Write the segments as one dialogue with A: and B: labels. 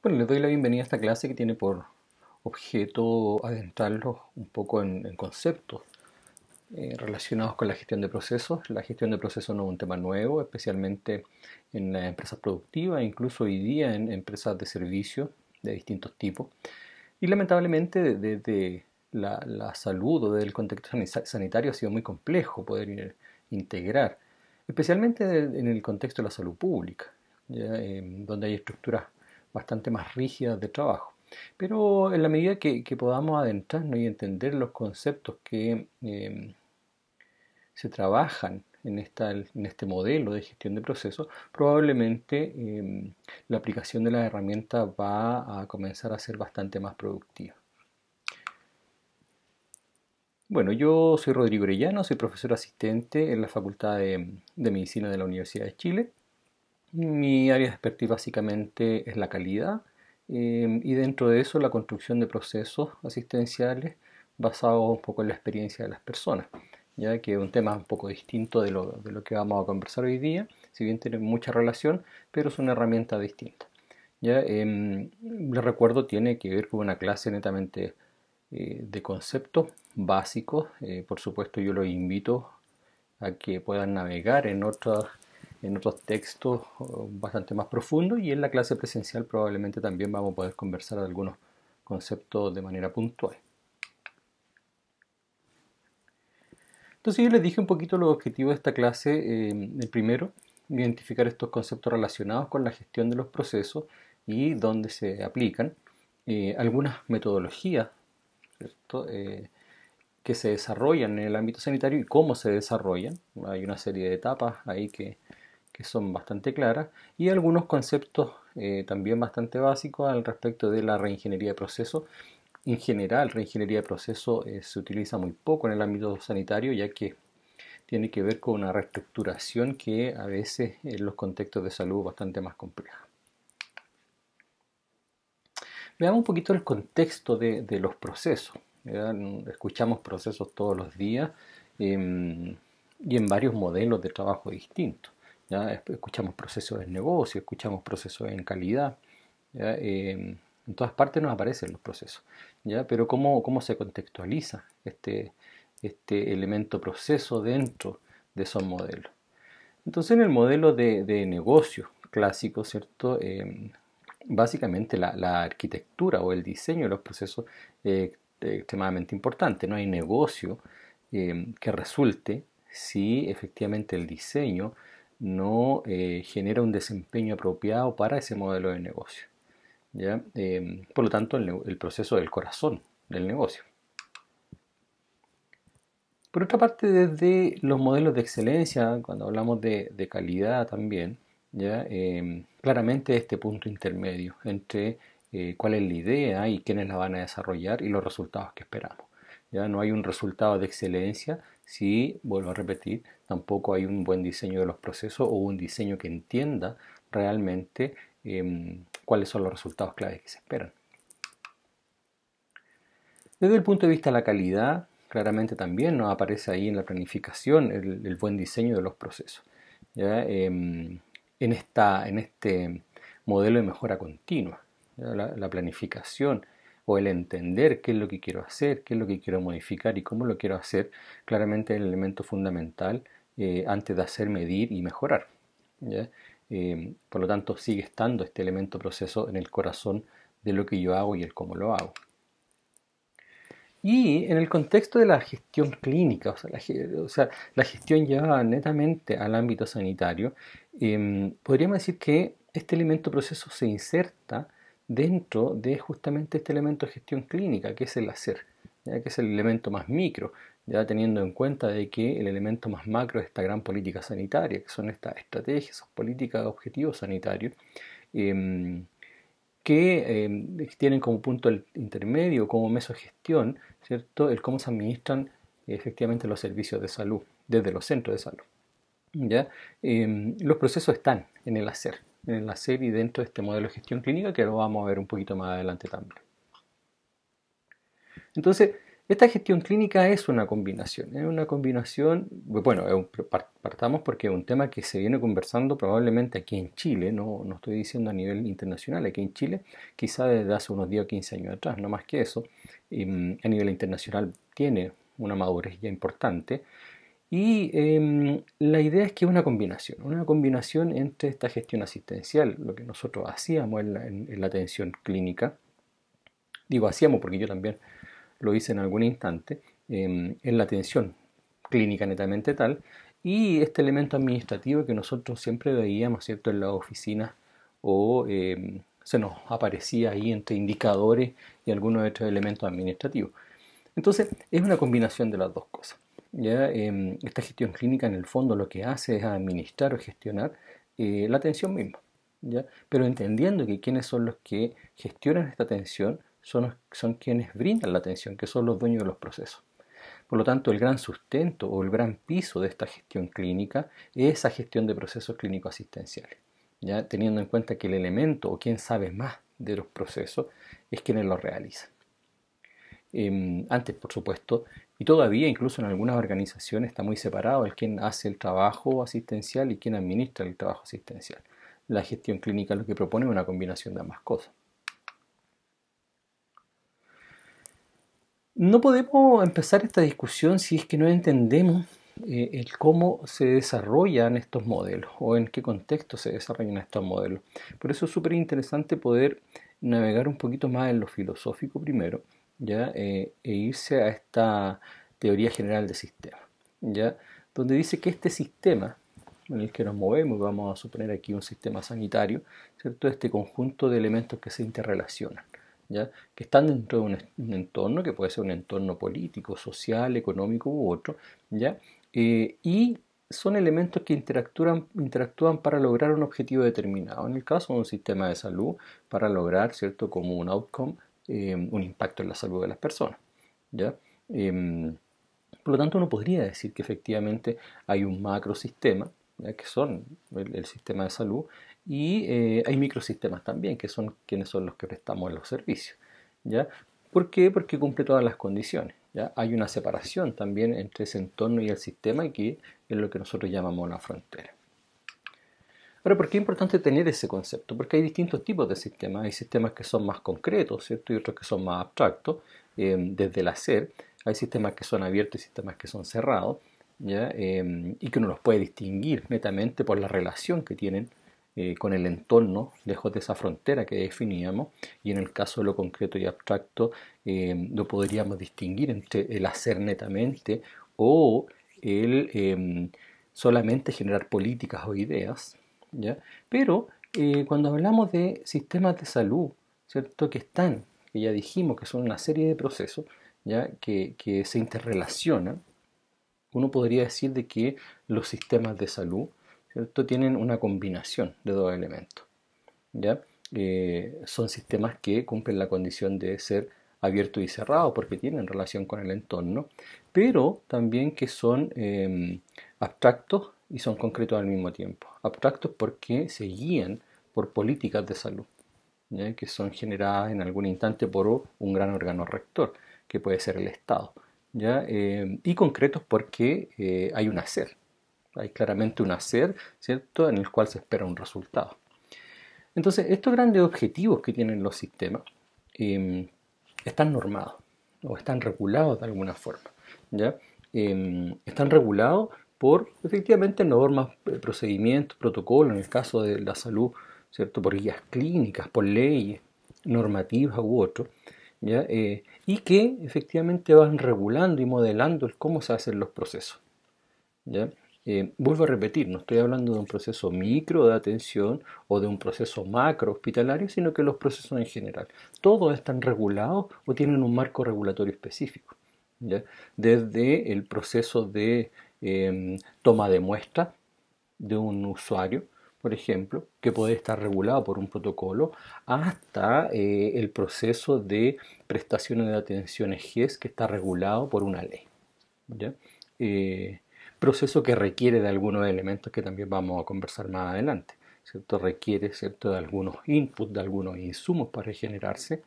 A: Bueno, les doy la bienvenida a esta clase que tiene por objeto adentrarlos un poco en conceptos relacionados con la gestión de procesos. La gestión de procesos no es un tema nuevo, especialmente en las empresas productivas, incluso hoy día en empresas de servicios de distintos tipos. Y lamentablemente desde la salud o desde el contexto sanitario ha sido muy complejo poder integrar, especialmente en el contexto de la salud pública, ¿ya? Donde hay estructuras bastante más rígidas de trabajo. Pero en la medida que podamos adentrarnos y entender los conceptos que se trabajan en este modelo de gestión de procesos, probablemente la aplicación de las herramientas va a comenzar a ser bastante más productiva. Bueno, yo soy Rodrigo Orellano, soy profesor asistente en la Facultad de Medicina de la Universidad de Chile. Mi área de expertise básicamente es la calidad y dentro de eso la construcción de procesos asistenciales basados un poco en la experiencia de las personas, ya que es un tema un poco distinto de lo que vamos a conversar hoy día, si bien tiene mucha relación, pero es una herramienta distinta. Ya, les recuerdo, tiene que ver con una clase netamente de conceptos básicos. Por supuesto, yo los invito a que puedan navegar en otros textos bastante más profundos, y en la clase presencial probablemente también vamos a poder conversar de algunos conceptos de manera puntual. Entonces yo les dije un poquito los objetivos de esta clase. El primero, identificar estos conceptos relacionados con la gestión de los procesos y dónde se aplican. Algunas metodologías, ¿cierto? Que se desarrollan en el ámbito sanitario y cómo se desarrollan. Hay una serie de etapas ahí que son bastante claras, y algunos conceptos también bastante básicos al respecto de la reingeniería de procesos. En general, reingeniería de procesos se utiliza muy poco en el ámbito sanitario, ya que tiene que ver con una reestructuración que a veces en los contextos de salud es bastante más compleja. Veamos un poquito el contexto de los procesos. ¿Verdad? Escuchamos procesos todos los días y en varios modelos de trabajo distintos. ¿Ya? Escuchamos procesos en negocio, escuchamos procesos en calidad. ¿Ya? En todas partes nos aparecen los procesos. ¿Ya? Pero ¿cómo se contextualiza este elemento proceso dentro de esos modelos? Entonces, en el modelo de negocio clásico, ¿cierto? Básicamente la arquitectura o el diseño de los procesos es extremadamente importante. No hay negocio que resulte si efectivamente el diseño no genera un desempeño apropiado para ese modelo de negocio, ¿ya? Por lo tanto, el proceso es el corazón del negocio. Por otra parte, desde los modelos de excelencia, cuando hablamos de calidad también, ¿ya? Claramente este punto intermedio entre cuál es la idea y quiénes la van a desarrollar y los resultados que esperamos. Ya no hay un resultado de excelencia si, vuelvo a repetir, tampoco hay un buen diseño de los procesos o un diseño que entienda realmente cuáles son los resultados claves que se esperan. Desde el punto de vista de la calidad, claramente también nos aparece ahí en la planificación el buen diseño de los procesos. ¿Ya? En este modelo de mejora continua, ¿ya? La planificación o el entender qué es lo que quiero hacer, qué es lo que quiero modificar y cómo lo quiero hacer, claramente es el elemento fundamental antes de hacer, medir y mejorar. ¿Ya? Por lo tanto, sigue estando este elemento proceso en el corazón de lo que yo hago y el cómo lo hago. Y en el contexto de la gestión clínica, la gestión llevada netamente al ámbito sanitario, podríamos decir que este elemento proceso se inserta dentro de justamente este elemento de gestión clínica, que es el hacer, ¿ya? Que es el elemento más micro, ya teniendo en cuenta de que el elemento más macro es esta gran política sanitaria, que son estas estrategias, esas políticas de objetivos sanitarios, em, que tienen como punto intermedio, como mesogestión, ¿cierto? El cómo se administran efectivamente los servicios de salud desde los centros de salud. ¿Ya? Los procesos están en el hacer y dentro de este modelo de gestión clínica que lo vamos a ver un poquito más adelante también. Entonces, Esta gestión clínica es una combinación, bueno, partamos porque es un tema que se viene conversando probablemente aquí en Chile, no estoy diciendo a nivel internacional, aquí en Chile, quizá desde hace unos 10 o 15 años atrás, no más que eso. A nivel internacional tiene una madurez ya importante, y la idea es que es una combinación entre esta gestión asistencial, lo que nosotros hacíamos en la atención clínica, digo hacíamos porque yo también lo hice en algún instante, en la atención clínica netamente tal, y este elemento administrativo que nosotros siempre veíamos, ¿cierto?, en las oficinas o se nos aparecía ahí entre indicadores y algunos otros elementos administrativos. Entonces, es una combinación de las dos cosas. ¿Ya? Esta gestión clínica en el fondo lo que hace es administrar o gestionar la atención misma. ¿Ya? Pero entendiendo que quienes son los que gestionan esta atención son quienes brindan la atención, que son los dueños de los procesos. Por lo tanto, el gran sustento o el gran piso de esta gestión clínica es esa gestión de procesos clínicos asistenciales. ¿Ya? Teniendo en cuenta que el elemento o quien sabe más de los procesos es quienes los realizan. Antes, por supuesto, y todavía incluso en algunas organizaciones está muy separado el quien hace el trabajo asistencial y quien administra el trabajo asistencial. La gestión clínica lo que propone es una combinación de ambas cosas. No podemos empezar esta discusión si es que no entendemos el cómo se desarrollan estos modelos o en qué contexto se desarrollan estos modelos. Por eso es súper interesante poder navegar un poquito más en lo filosófico primero, ¿ya? E irse a esta teoría general de sistemas, ¿ya? Donde dice que este sistema en el que nos movemos, vamos a suponer aquí un sistema sanitario, ¿cierto? Este conjunto de elementos que se interrelacionan, ¿ya? Que están dentro de un entorno que puede ser un entorno político, social, económico u otro, ¿ya? Y son elementos que interactúan para lograr un objetivo determinado. En el caso de un sistema de salud, para lograr, ¿cierto?, como un outcome, un impacto en la salud de las personas, ¿ya? Por lo tanto, uno podría decir que efectivamente hay un macrosistema, ¿ya?, que son el sistema de salud, y hay microsistemas también, que son quienes son los que prestamos los servicios, ¿ya? ¿Por qué? Porque cumple todas las condiciones, ¿ya? Hay una separación también entre ese entorno y el sistema, y que es lo que nosotros llamamos la frontera. Ahora, ¿por qué es importante tener ese concepto? Porque hay distintos tipos de sistemas. Hay sistemas que son más concretos, ¿cierto?, y otros que son más abstractos, desde el hacer. Hay sistemas que son abiertos y sistemas que son cerrados, ¿ya? Y que uno los puede distinguir netamente por la relación que tienen con el entorno, lejos de esa frontera que definíamos. Y en el caso de lo concreto y abstracto, lo podríamos distinguir entre el hacer netamente o el solamente generar políticas o ideas, ¿ya? Pero cuando hablamos de sistemas de salud, ¿cierto?, que ya dijimos que son una serie de procesos, ¿ya?, que se interrelacionan, uno podría decir de que los sistemas de salud, ¿cierto?, tienen una combinación de dos elementos, ¿ya? Son sistemas que cumplen la condición de ser abiertos y cerrados porque tienen relación con el entorno, pero también que son abstractos y son concretos al mismo tiempo. Abstractos porque se guían por políticas de salud, ¿ya?, que son generadas en algún instante por un gran órgano rector, que puede ser el Estado, ¿ya? Y concretos porque hay un hacer, hay claramente un hacer, ¿cierto?, en el cual se espera un resultado. Entonces, estos grandes objetivos que tienen los sistemas están normados o están regulados de alguna forma, ¿ya? Están regulados por efectivamente normas, procedimientos, protocolos, en el caso de la salud, ¿cierto?, por guías clínicas, por leyes, normativas u otros, ¿ya? Y que efectivamente van regulando y modelando el cómo se hacen los procesos, ¿ya? Vuelvo a repetir, no estoy hablando de un proceso micro de atención o de un proceso macro hospitalario, sino que los procesos en general. Todos están regulados o tienen un marco regulatorio específico, ¿ya? Desde el proceso de toma de muestra de un usuario, por ejemplo, que puede estar regulado por un protocolo, hasta el proceso de prestaciones de atenciones GES que está regulado por una ley, ¿ya? Proceso que requiere de algunos elementos que también vamos a conversar más adelante, ¿cierto? Requiere, ¿cierto?, de algunos inputs, de algunos insumos para regenerarse,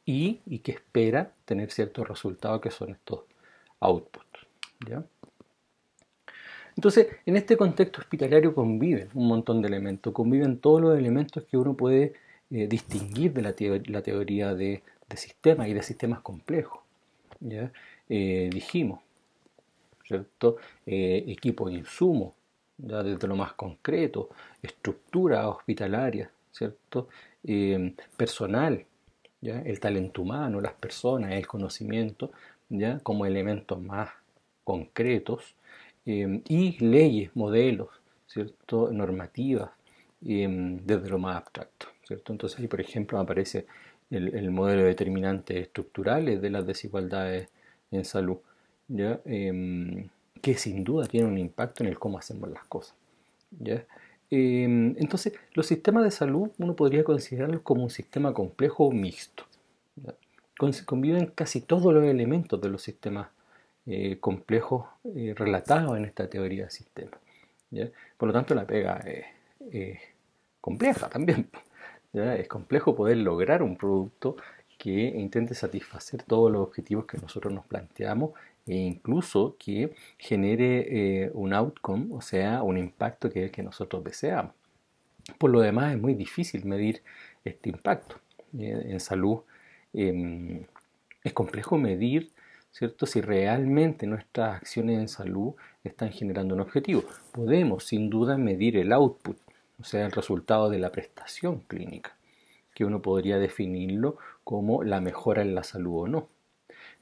A: y que espera tener ciertos resultados que son estos outputs, ¿ya? Entonces, en este contexto hospitalario conviven un montón de elementos, conviven todos los elementos que uno puede distinguir de la teoría de sistemas y de sistemas complejos, ¿ya? Dijimos, ¿cierto? Equipo de insumos, ya desde lo más concreto, estructura hospitalaria, ¿cierto? Personal, ¿ya? El talento humano, las personas, el conocimiento, ¿ya? Como elementos más concretos, y leyes, modelos, ¿cierto? Normativas, desde lo más abstracto, ¿cierto? Entonces ahí, por ejemplo, aparece el modelo de determinantes estructurales de las desigualdades en salud, ¿ya? Que sin duda tiene un impacto en el cómo hacemos las cosas, ¿ya? Entonces, los sistemas de salud uno podría considerarlos como un sistema complejo o mixto, ¿ya? Conviven casi todos los elementos de los sistemas complejos relatados en esta teoría de sistemas, ¿ya? Por lo tanto, la pega es compleja también, ¿ya? Es complejo poder lograr un producto que intente satisfacer todos los objetivos que nosotros nos planteamos e incluso que genere un outcome, o sea, un impacto que es el que nosotros deseamos. Por lo demás, es muy difícil medir este impacto. En salud es complejo medir, ¿cierto?, si realmente nuestras acciones en salud están generando un objetivo. Podemos, sin duda, medir el output, o sea, el resultado de la prestación clínica, que uno podría definirlo como la mejora en la salud o no.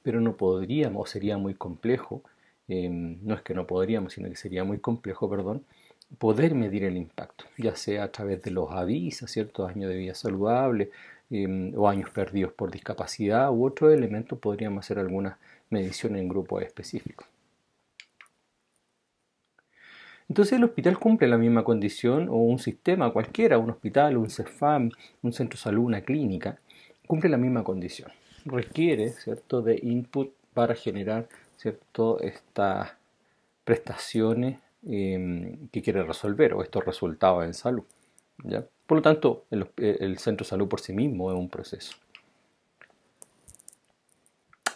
A: Pero no podríamos, o sería muy complejo, no es que no podríamos, sino que sería muy complejo, perdón, poder medir el impacto, ya sea a través de los avisos, ciertos años de vida saludable, o años perdidos por discapacidad u otros elementos, podríamos hacer algunas mediciones en grupos específicos. Entonces el hospital cumple la misma condición, o un sistema cualquiera, un hospital, un CEFAM, un centro de salud, una clínica, cumple la misma condición. Requiere, ¿cierto?, de input para generar, ¿cierto?, estas prestaciones que quiere resolver o estos resultados en salud, ¿ya? Por lo tanto, el centro de salud por sí mismo es un proceso.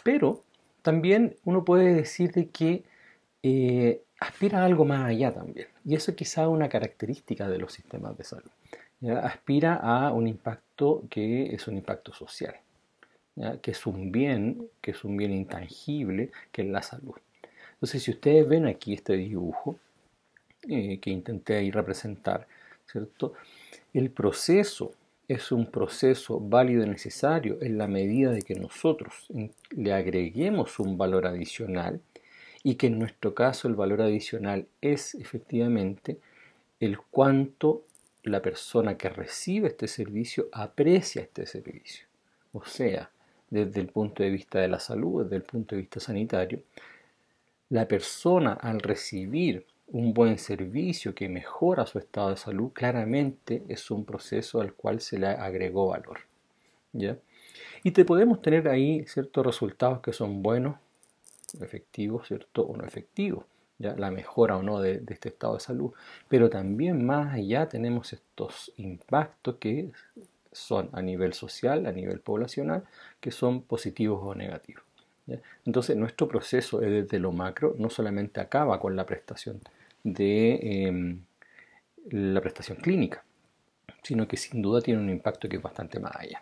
A: Pero también uno puede decir de que aspira a algo más allá también. Y eso quizá es una característica de los sistemas de salud, ¿ya? Aspira a un impacto que es un impacto social, ¿ya? Que es un bien intangible, que es la salud. Entonces, si ustedes ven aquí este dibujo que intenté ahí representar, ¿cierto? El proceso es un proceso válido y necesario en la medida de que nosotros le agreguemos un valor adicional y que en nuestro caso el valor adicional es efectivamente el cuánto la persona que recibe este servicio aprecia este servicio. O sea, desde el punto de vista de la salud, desde el punto de vista sanitario, la persona al recibir un buen servicio que mejora su estado de salud, claramente es un proceso al cual se le agregó valor, ¿ya? Y te podemos tener ahí ciertos resultados que son buenos, efectivos, ¿cierto? O no efectivos, ¿ya? La mejora o no de este estado de salud. Pero también más allá tenemos estos impactos que son a nivel social, a nivel poblacional, que son positivos o negativos, ¿ya? Entonces nuestro proceso desde lo macro no solamente acaba con la prestación la prestación clínica, sino que sin duda tiene un impacto que es bastante más allá.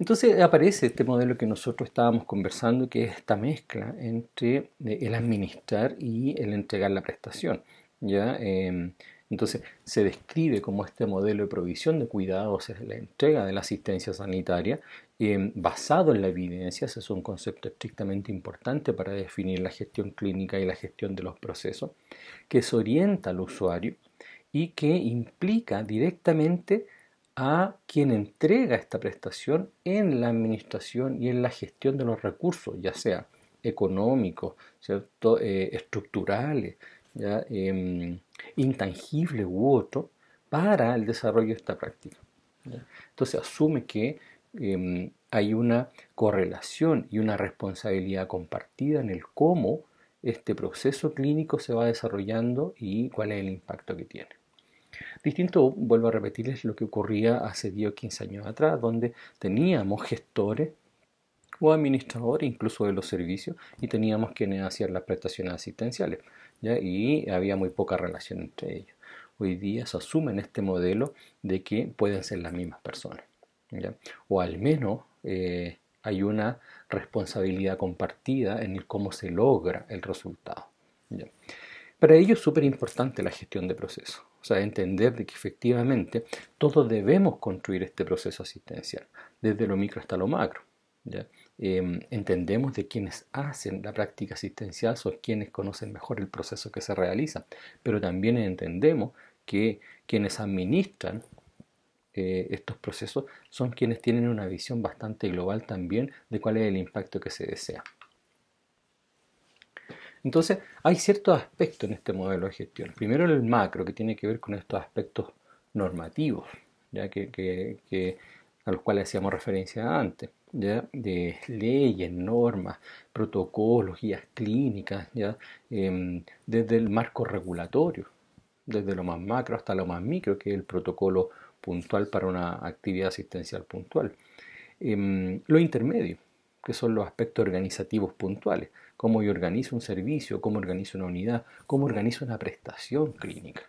A: Entonces aparece este modelo que nosotros estábamos conversando, que es esta mezcla entre el administrar y el entregar la prestación, ¿ya? Entonces se describe como este modelo de provisión de cuidados, es la entrega de la asistencia sanitaria, basado en la evidencia. Ese es un concepto estrictamente importante para definir la gestión clínica y la gestión de los procesos, que se orienta al usuario y que implica directamente a quien entrega esta prestación en la administración y en la gestión de los recursos, ya sea económicos, ¿cierto? Estructurales, ¿ya? Intangibles u otros, para el desarrollo de esta práctica, ¿ya? Entonces asume que hay una correlación y una responsabilidad compartida en el cómo este proceso clínico se va desarrollando y cuál es el impacto que tiene. Distinto, vuelvo a repetirles lo que ocurría hace 10 o 15 años atrás, donde teníamos gestores o administradores incluso de los servicios y teníamos quienes hacían las prestaciones asistenciales, ¿ya? Y había muy poca relación entre ellos. Hoy día se asume en este modelo de que pueden ser las mismas personas, ¿ya? O al menos hay una responsabilidad compartida en el cómo se logra el resultado, ¿ya? Para ello es súper importante la gestión de procesos, o sea, entender de que efectivamente todos debemos construir este proceso asistencial, desde lo micro hasta lo macro, ¿ya? Entendemos de quienes hacen la práctica asistencial son quienes conocen mejor el proceso que se realiza, pero también entendemos que quienes administran estos procesos son quienes tienen una visión bastante global también de cuál es el impacto que se desea. Entonces, hay ciertos aspectos en este modelo de gestión. Primero el macro, que tiene que ver con estos aspectos normativos, ya a los cuales hacíamos referencia antes, ¿ya? De leyes, normas, protocolos, guías clínicas, ¿ya? Desde el marco regulatorio, desde lo más macro hasta lo más micro, que es el protocolo puntual para una actividad asistencial puntual. Lo intermedio, que son los aspectos organizativos puntuales, cómo yo organizo un servicio, cómo organizo una unidad, cómo organizo una prestación clínica.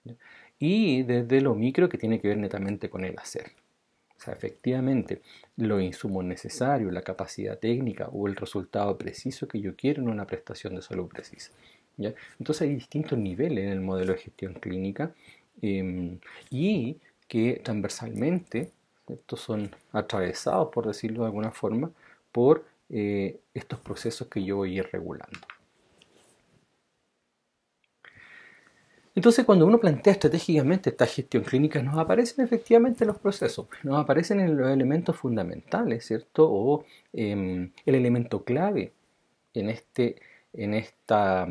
A: ¿Ya? Y desde lo micro, que tiene que ver netamente con el hacer. O sea, efectivamente, los insumos necesarios, la capacidad técnica o el resultado preciso que yo quiero en una prestación de salud precisa, ¿ya? Entonces hay distintos niveles en el modelo de gestión clínica y que transversalmente estos son atravesados, por decirlo de alguna forma, por estos procesos que yo voy a ir regulando. Entonces, cuando uno plantea estratégicamente esta gestión clínica, nos aparecen efectivamente los procesos, nos aparecen en los elementos fundamentales, ¿cierto? O el elemento clave en esta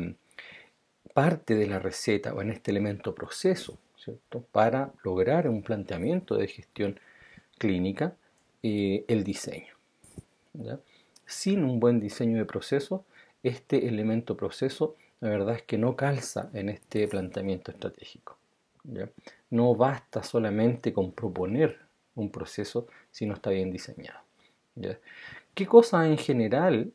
A: parte de la receta o en este elemento proceso, ¿cierto? Para lograr un planteamiento de gestión clínica, el diseño, ¿ya? Sin un buen diseño de proceso, este elemento proceso, la verdad es que no calza en este planteamiento estratégico, ¿ya? No basta solamente con proponer un proceso si no está bien diseñado, ¿ya? ¿Qué cosas en general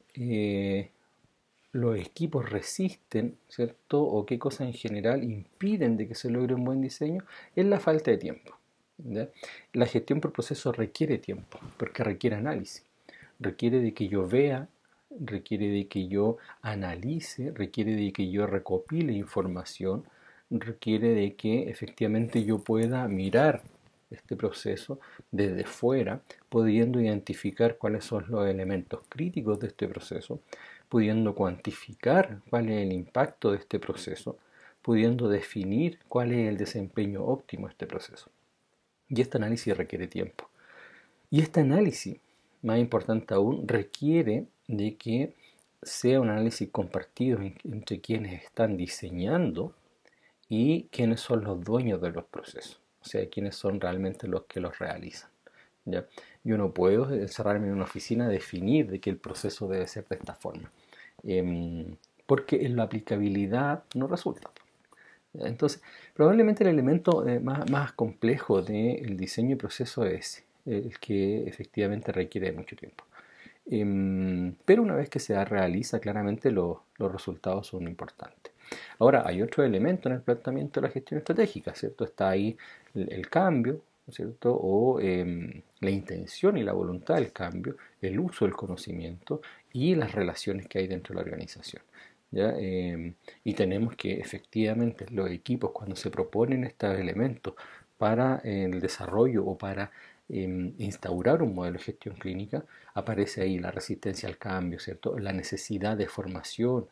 A: los equipos resisten, ¿cierto? O qué cosas en general impiden de que se logre un buen diseño? Es la falta de tiempo, ¿ya? La gestión por proceso requiere tiempo, porque requiere análisis, requiere de que yo vea, requiere de que yo analice, requiere de que yo recopile información, requiere de que efectivamente yo pueda mirar este proceso desde fuera, pudiendo identificar cuáles son los elementos críticos de este proceso, pudiendo cuantificar cuál es el impacto de este proceso, pudiendo definir cuál es el desempeño óptimo de este proceso. Y este análisis requiere tiempo. Y este análisis, más importante aún, requiere de que sea un análisis compartido entre quienes están diseñando y quienes son los dueños de los procesos, o sea, quienes son realmente los que los realizan, ¿ya? Yo no puedo encerrarme en una oficina y definir de que el proceso debe ser de esta forma, porque en la aplicabilidad no resulta. Entonces, probablemente el elemento más complejo del diseño y proceso es el que efectivamente requiere mucho tiempo. Pero una vez que se realiza, claramente los resultados son importantes. Ahora, hay otro elemento en el planteamiento de la gestión estratégica, ¿cierto? Está ahí el cambio, ¿cierto? O la intención y la voluntad del cambio, el uso del conocimiento y las relaciones que hay dentro de la organización, ¿ya? Y tenemos que efectivamente los equipos, cuando se proponen estos elementos para el desarrollo o para instaurar un modelo de gestión clínica, aparece ahí la resistencia al cambio, ¿cierto? La necesidad de formación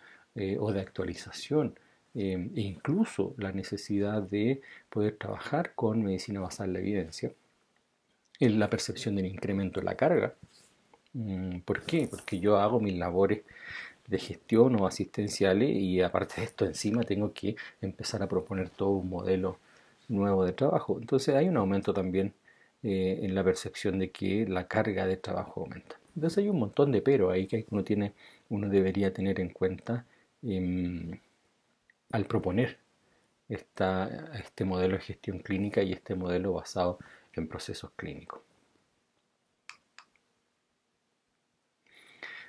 A: o de actualización, e incluso la necesidad de poder trabajar con medicina basada en la evidencia, en la percepción del incremento en la carga. ¿Por qué? Porque yo hago mis labores de gestión o asistenciales y aparte de esto encima tengo que empezar a proponer todo un modelo nuevo de trabajo. Entonces hay un aumento también en la percepción de que la carga de trabajo aumenta. Entonces hay un montón de pero ahí que uno debería tener en cuenta al proponer este modelo de gestión clínica y este modelo basado en procesos clínicos.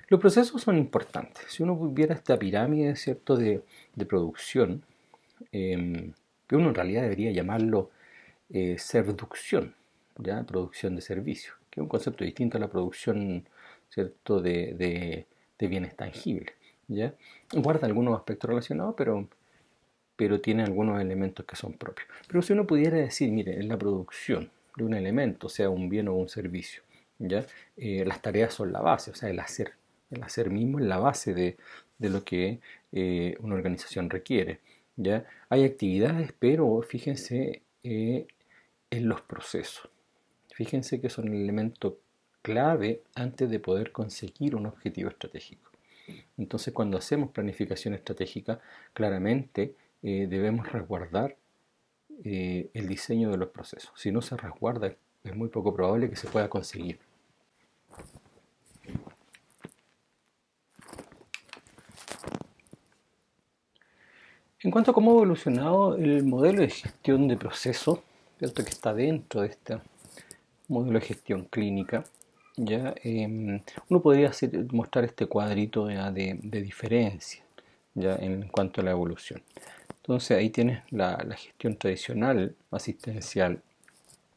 A: Los procesos son importantes. Si uno viera esta pirámide, ¿cierto?, de producción, que uno en realidad debería llamarlo serducción, ¿ya? Producción de servicios, que es un concepto distinto a la producción, ¿cierto?, de bienes tangibles, ¿ya? Guarda algunos aspectos relacionados, pero tiene algunos elementos que son propios. Pero si uno pudiera decir, mire, en la producción de un elemento, sea un bien o un servicio, ¿ya? Las tareas son la base, o sea, el hacer mismo es la base de lo que una organización requiere, ¿ya? Hay actividades, pero fíjense en los procesos. Fíjense que son un elemento clave antes de poder conseguir un objetivo estratégico. Entonces, cuando hacemos planificación estratégica, claramente debemos resguardar el diseño de los procesos. Si no se resguarda, es muy poco probable que se pueda conseguir. En cuanto a cómo ha evolucionado el modelo de gestión de procesos, ¿cierto?, que está dentro de este modelo de gestión clínica, ya uno podría mostrar este cuadrito de diferencia, ya en cuanto a la evolución. Entonces ahí tienes la gestión tradicional asistencial,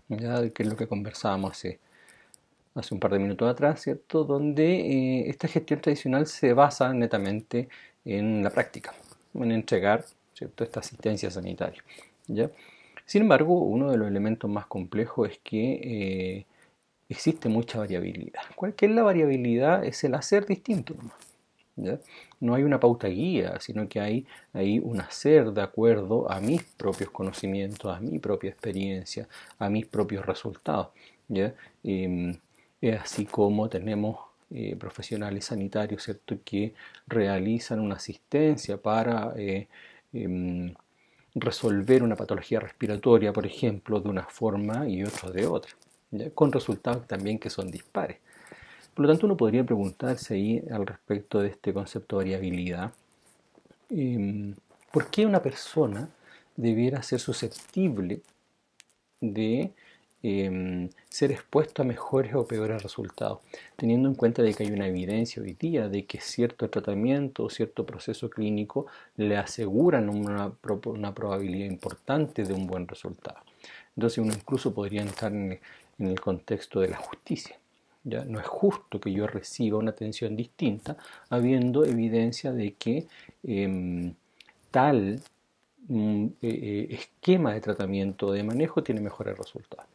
A: ya, que es lo que conversábamos hace un par de minutos atrás, ¿cierto? Donde esta gestión tradicional se basa netamente en la práctica, en entregar, ¿cierto?, esta asistencia sanitaria, ¿ya? Sin embargo, uno de los elementos más complejos es que existe mucha variabilidad. ¿Cuál que es la variabilidad? Es el hacer distinto, ¿ya? No hay una pauta guía, sino que hay un hacer de acuerdo a mis propios conocimientos, a mi propia experiencia, a mis propios resultados, ¿ya? Es así como tenemos profesionales sanitarios, ¿cierto?, que realizan una asistencia para resolver una patología respiratoria, por ejemplo, de una forma y otro de otra, ¿ya? Con resultados también que son dispares. Por lo tanto, uno podría preguntarse ahí al respecto de este concepto de variabilidad, ¿por qué una persona debiera ser susceptible de ser expuesto a mejores o peores resultados, teniendo en cuenta de que hay una evidencia hoy día de que cierto tratamiento o cierto proceso clínico le aseguran una probabilidad importante de un buen resultado? Entonces uno incluso podría entrar en el contexto de la justicia. ¿Ya? No es justo que yo reciba una atención distinta habiendo evidencia de que tal esquema de tratamiento o de manejo tiene mejores resultados.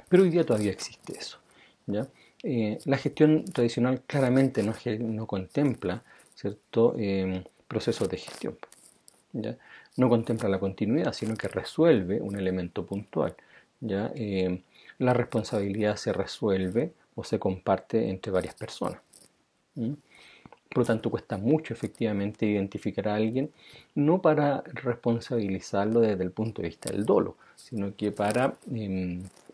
A: Pero hoy día todavía existe eso, ¿ya? La gestión tradicional claramente no contempla, ¿cierto?, procesos de gestión, ¿ya? No contempla la continuidad, sino que resuelve un elemento puntual, ¿ya? La responsabilidad se resuelve o se comparte entre varias personas. ¿Mm? Por lo tanto, cuesta mucho efectivamente identificar a alguien, no para responsabilizarlo desde el punto de vista del dolo, sino que para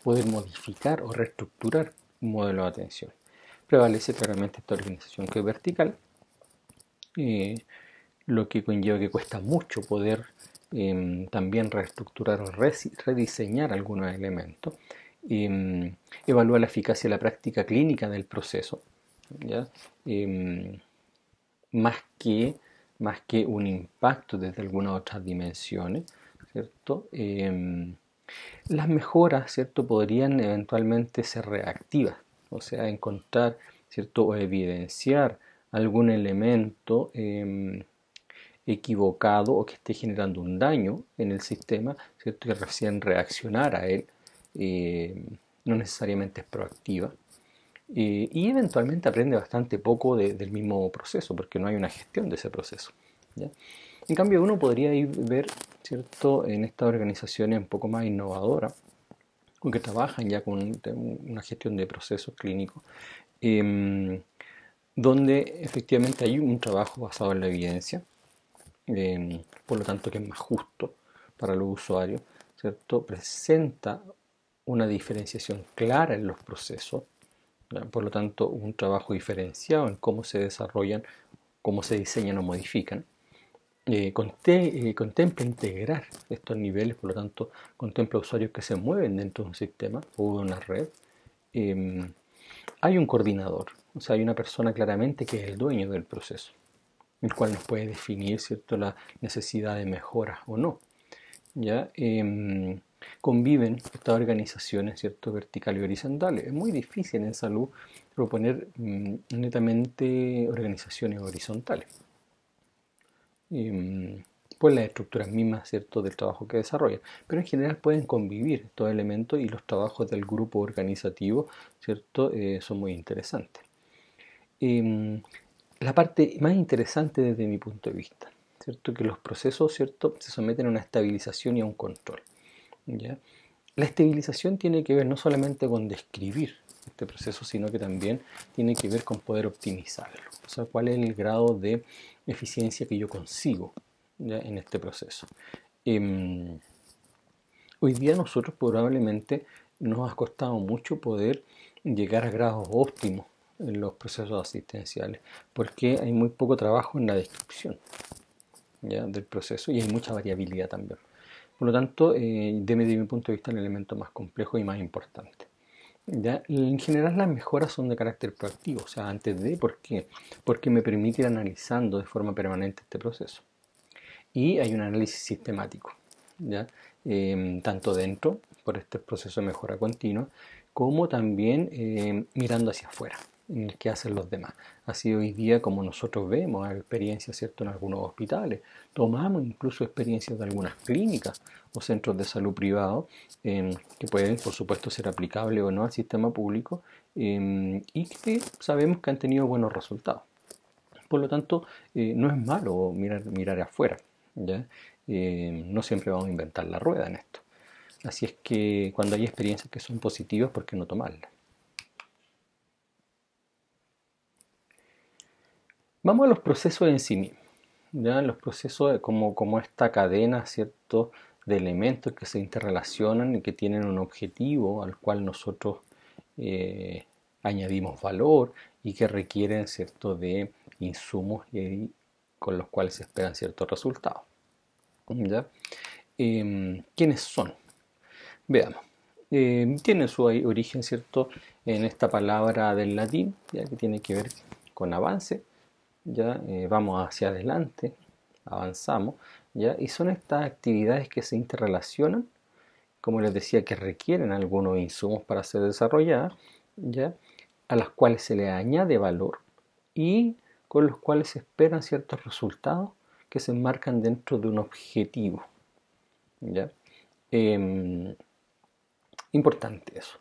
A: poder modificar o reestructurar un modelo de atención. Prevalece claramente esta organización que es vertical, lo que conlleva que cuesta mucho poder también reestructurar o rediseñar algunos elementos. Evalúa la eficacia y la práctica clínica del proceso, ¿ya? Más que, más que un impacto desde algunas otras dimensiones, ¿cierto? Las mejoras, ¿cierto?, podrían eventualmente ser reactivas, o sea, encontrar, ¿cierto?, o evidenciar algún elemento equivocado o que esté generando un daño en el sistema, ¿cierto?, que recién reaccionar a él, no necesariamente es proactiva. Y eventualmente aprende bastante poco del mismo proceso, porque no hay una gestión de ese proceso, ¿ya? En cambio, uno podría ver, ¿cierto?, en estas organizaciones un poco más innovadoras, o que trabajan ya con una gestión de procesos clínicos, donde efectivamente hay un trabajo basado en la evidencia, por lo tanto que es más justo para los usuarios, ¿cierto? Presenta una diferenciación clara en los procesos, ¿ya? Por lo tanto un trabajo diferenciado en cómo se desarrollan, cómo se diseñan o modifican, contempla integrar estos niveles, por lo tanto, contempla usuarios que se mueven dentro de un sistema o de una red. Em, Hay un coordinador, o sea, hay una persona claramente que es el dueño del proceso, el cual nos puede definir, ¿cierto?, la necesidad de mejora o no. ¿Ya? Conviven estas organizaciones, ¿cierto?, verticales y horizontales. Es muy difícil en salud proponer netamente organizaciones horizontales. Por las estructuras mismas, ¿cierto?, del trabajo que desarrollan. Pero en general pueden convivir estos elementos y los trabajos del grupo organizativo, ¿cierto?, son muy interesantes. Em, la parte más interesante desde mi punto de vista, ¿cierto?, que los procesos, ¿cierto?, se someten a una estabilización y a un control. ¿Ya? La estabilización tiene que ver no solamente con describir este proceso, sino que también tiene que ver con poder optimizarlo. O sea, cuál es el grado de eficiencia que yo consigo, ¿ya?, en este proceso. Eh, Hoy día nosotros probablemente nos ha costado mucho poder llegar a grados óptimos en los procesos asistenciales, porque hay muy poco trabajo en la descripción, ¿ya?, del proceso, y hay mucha variabilidad también. Por lo tanto, desde mi punto de vista, el elemento más complejo y más importante. ¿Ya? En general las mejoras son de carácter proactivo, o sea, antes de, ¿por qué? Porque me permite ir analizando de forma permanente este proceso. Y hay un análisis sistemático, ¿ya? Tanto dentro, por este proceso de mejora continua, como también mirando hacia afuera, en el que hacen los demás. Así hoy día, como nosotros vemos experiencias, ¿cierto?, en algunos hospitales, tomamos incluso experiencias de algunas clínicas o centros de salud privados, que pueden, por supuesto, ser aplicables o no al sistema público, y que sabemos que han tenido buenos resultados. Por lo tanto, no es malo mirar afuera, ¿ya? No siempre vamos a inventar la rueda en esto. Así es que cuando hay experiencias que son positivas, ¿por qué no tomarlas? Vamos a los procesos en sí mismos, ¿ya? Los procesos como esta cadena, ¿cierto?, de elementos que se interrelacionan y que tienen un objetivo al cual nosotros eh, añadimos valor y que requieren, ¿cierto?, de insumos con los cuales se esperan ciertos resultados, ¿ya? ¿Quiénes son? Veamos. Tiene su origen, ¿cierto?, en esta palabra del latín, ya que tiene que ver con avance, ya vamos hacia adelante, avanzamos, ya, y son estas actividades que se interrelacionan, como les decía, que requieren algunos insumos para ser desarrolladas, ya, a las cuales se le añade valor y con los cuales se esperan ciertos resultados que se enmarcan dentro de un objetivo, ¿ya? Em, Importante eso,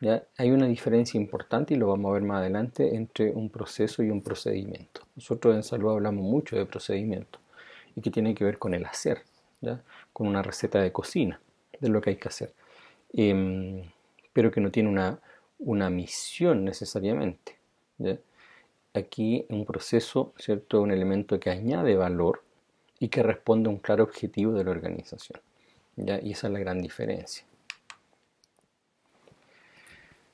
A: ¿ya? Hay una diferencia importante, y lo vamos a ver más adelante, entre un proceso y un procedimiento. Nosotros en salud hablamos mucho de procedimiento y que tiene que ver con el hacer, ¿ya?, con una receta de cocina, de lo que hay que hacer, Em, pero que no tiene una misión necesariamente, ¿ya? Aquí un proceso, ¿cierto?, es un elemento que añade valor y que responde a un claro objetivo de la organización, ¿ya? Y esa es la gran diferencia.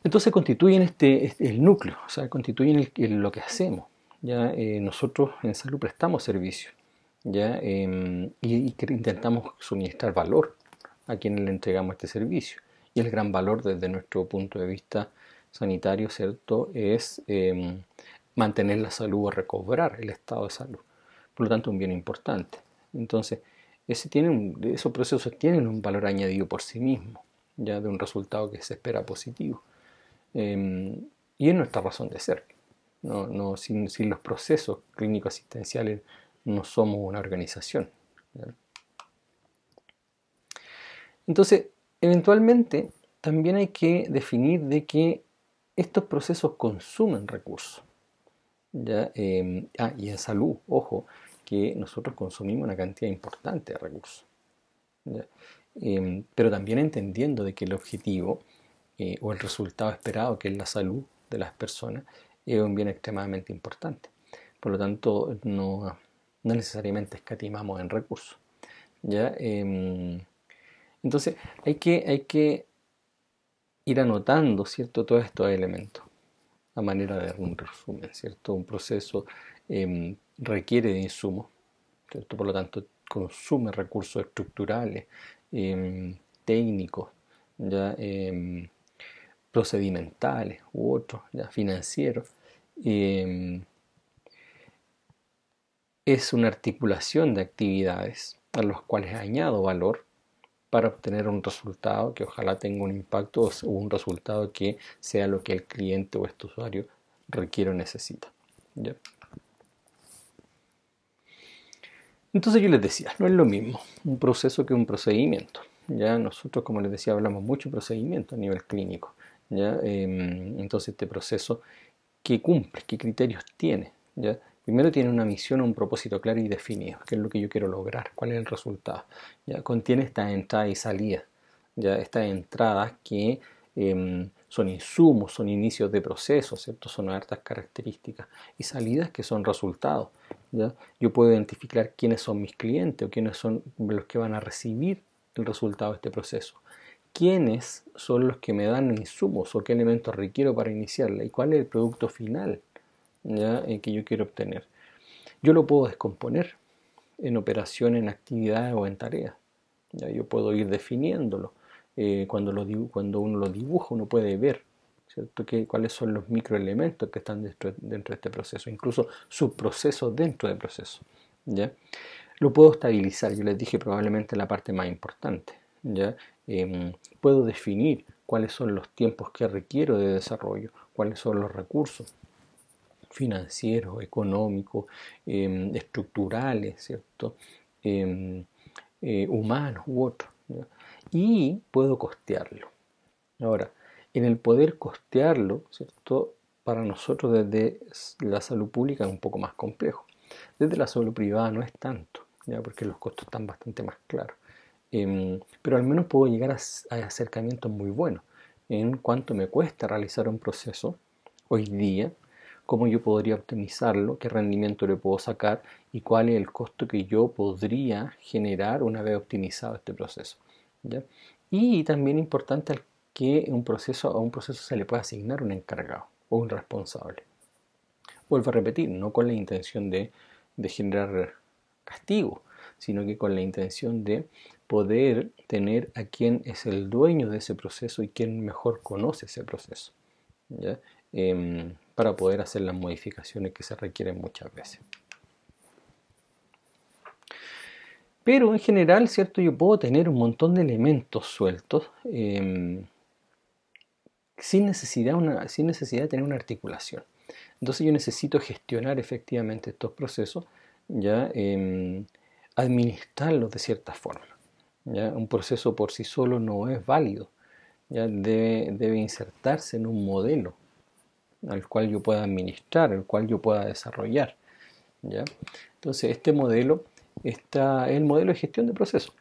A: Entonces constituyen el núcleo, o sea, constituyen lo que hacemos. ¿Ya? Nosotros en salud prestamos servicios, ¿ya? Y que intentamos suministrar valor a quienes le entregamos este servicio. Y el gran valor desde nuestro punto de vista sanitario, ¿cierto?, es mantener la salud o recobrar el estado de salud. Por lo tanto, un bien importante. Entonces, esos procesos tienen un valor añadido por sí mismos, ya de un resultado que se espera positivo. Y es nuestra razón de ser. Sin los procesos clínicos asistenciales no somos una organización, ¿ya? Entonces, eventualmente también hay que definir de que estos procesos consumen recursos, ¿ya? Y en salud, ojo, que nosotros consumimos una cantidad importante de recursos, ¿ya? Pero también entendiendo de que el objetivo o el resultado esperado, que es la salud de las personas, es un bien extremadamente importante. Por lo tanto, no necesariamente escatimamos en recursos, ¿ya? Entonces, hay que ir anotando, ¿cierto?, todos estos elementos a manera de un resumen, ¿cierto? Un proceso requiere de insumos, ¿cierto? Por lo tanto, consume recursos estructurales, técnicos, ya, procedimentales u otros, ya, financieros. em, es una articulación de actividades a las cuales añado valor para obtener un resultado que ojalá tenga un impacto o un resultado que sea lo que el cliente o este usuario requiere o necesita. ¿Ya? Entonces yo les decía, no es lo mismo un proceso que un procedimiento. Ya nosotros, como les decía, hablamos mucho de procedimiento a nivel clínico. ¿Ya? Entonces este proceso, ¿qué cumple? ¿Qué criterios tiene? ¿Ya? Primero tiene una misión o un propósito claro y definido, qué es lo que yo quiero lograr, cuál es el resultado. ¿Ya? Contiene estas entradas y salidas, ya estas entradas que son insumos, son inicios de procesos, ¿cierto? Son hartas características y salidas que son resultados. ¿Ya? Yo puedo identificar quiénes son mis clientes o quiénes son los que van a recibir el resultado de este proceso. ¿Quiénes son los que me dan insumos o qué elementos requiero para iniciarla? ¿Y cuál es el producto final, ¿ya? Que yo quiero obtener? Yo lo puedo descomponer en operaciones, en actividades o en tareas. ¿Ya? Yo puedo ir definiéndolo. Cuando uno lo dibuja, uno puede ver, ¿cierto? Cuáles son los microelementos que están dentro de este proceso, incluso subprocesos dentro del proceso. ¿Ya? Lo puedo estabilizar, yo les dije probablemente la parte más importante. ¿Ya? Puedo definir cuáles son los tiempos que requiero de desarrollo, cuáles son los recursos financieros, económicos, estructurales, ¿cierto? Humanos u otros. ¿Ya? Y puedo costearlo. Ahora, en el poder costearlo, ¿cierto? Para nosotros desde la salud pública es un poco más complejo. Desde la salud privada no es tanto, ¿ya? Porque los costos están bastante más claros. Pero al menos puedo llegar a acercamientos muy buenos en cuánto me cuesta realizar un proceso hoy día, cómo yo podría optimizarlo, qué rendimiento le puedo sacar y cuál es el costo que yo podría generar una vez optimizado este proceso. ¿Ya? Y también importante que a un proceso se le pueda asignar un encargado o un responsable. Vuelvo a repetir, no con la intención de generar castigo, sino que con la intención de poder tener a quien es el dueño de ese proceso y quien mejor conoce ese proceso, ¿ya? Para poder hacer las modificaciones que se requieren muchas veces. Pero en general, ¿cierto? Yo puedo tener un montón de elementos sueltos sin necesidad de tener una articulación. Entonces yo necesito gestionar efectivamente estos procesos, ya administrarlos de cierta forma. ¿Ya? Un proceso por sí solo no es válido, ya debe insertarse en un modelo al cual yo pueda administrar, al cual yo pueda desarrollar. ¿Ya? Entonces este modelo es el modelo de gestión de procesos,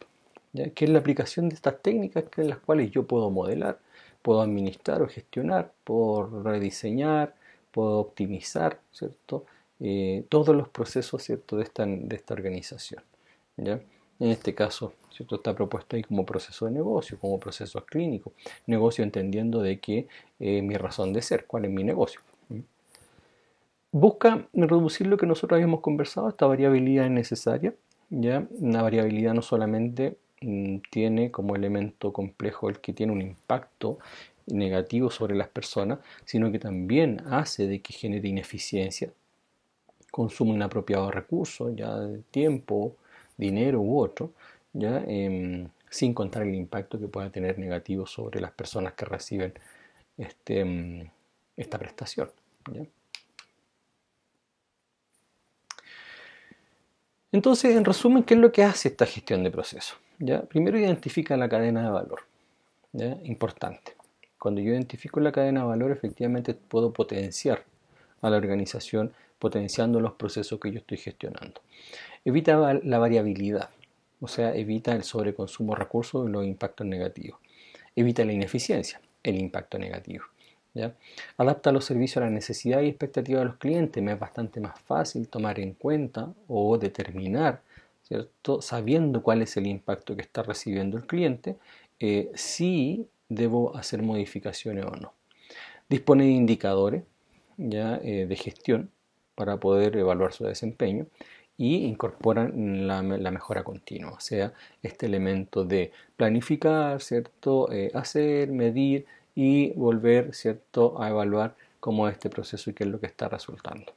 A: ¿ya? Que es la aplicación de estas técnicas en las cuales yo puedo modelar, puedo administrar o gestionar, puedo rediseñar, puedo optimizar, ¿cierto? Todos los procesos, ¿cierto? de esta organización, ¿ya? En este caso, ¿cierto? Está propuesto ahí como proceso de negocio, como proceso clínico. Negocio entendiendo de que mi razón de ser, cuál es mi negocio. Busca reducir lo que nosotros habíamos conversado, esta variabilidad es necesaria, ¿ya? Una variabilidad no solamente tiene como elemento complejo el que tiene un impacto negativo sobre las personas, sino que también hace de que genere ineficiencia, consumo inapropiado de recursos, ya de tiempo, dinero u otro, ¿ya? Sin contar el impacto que pueda tener negativo sobre las personas que reciben esta prestación, ¿ya? Entonces, en resumen, ¿qué es lo que hace esta gestión de procesos? ¿Ya? Primero identifica la cadena de valor, ¿ya? Importante. Cuando yo identifico la cadena de valor, efectivamente puedo potenciar a la organización potenciando los procesos que yo estoy gestionando. Evita la variabilidad, o sea, evita el sobreconsumo de recursos y los impactos negativos. Evita la ineficiencia, el impacto negativo. ¿Ya? Adapta los servicios a las necesidades y expectativas de los clientes. Me es bastante más fácil tomar en cuenta o determinar, ¿cierto? Sabiendo cuál es el impacto que está recibiendo el cliente, si debo hacer modificaciones o no. Dispone de indicadores, ¿ya? De gestión para poder evaluar su desempeño y incorporan la mejora continua, o sea, este elemento de planificar, ¿cierto? Hacer, medir y volver, ¿cierto? A evaluar cómo es este proceso y qué es lo que está resultando.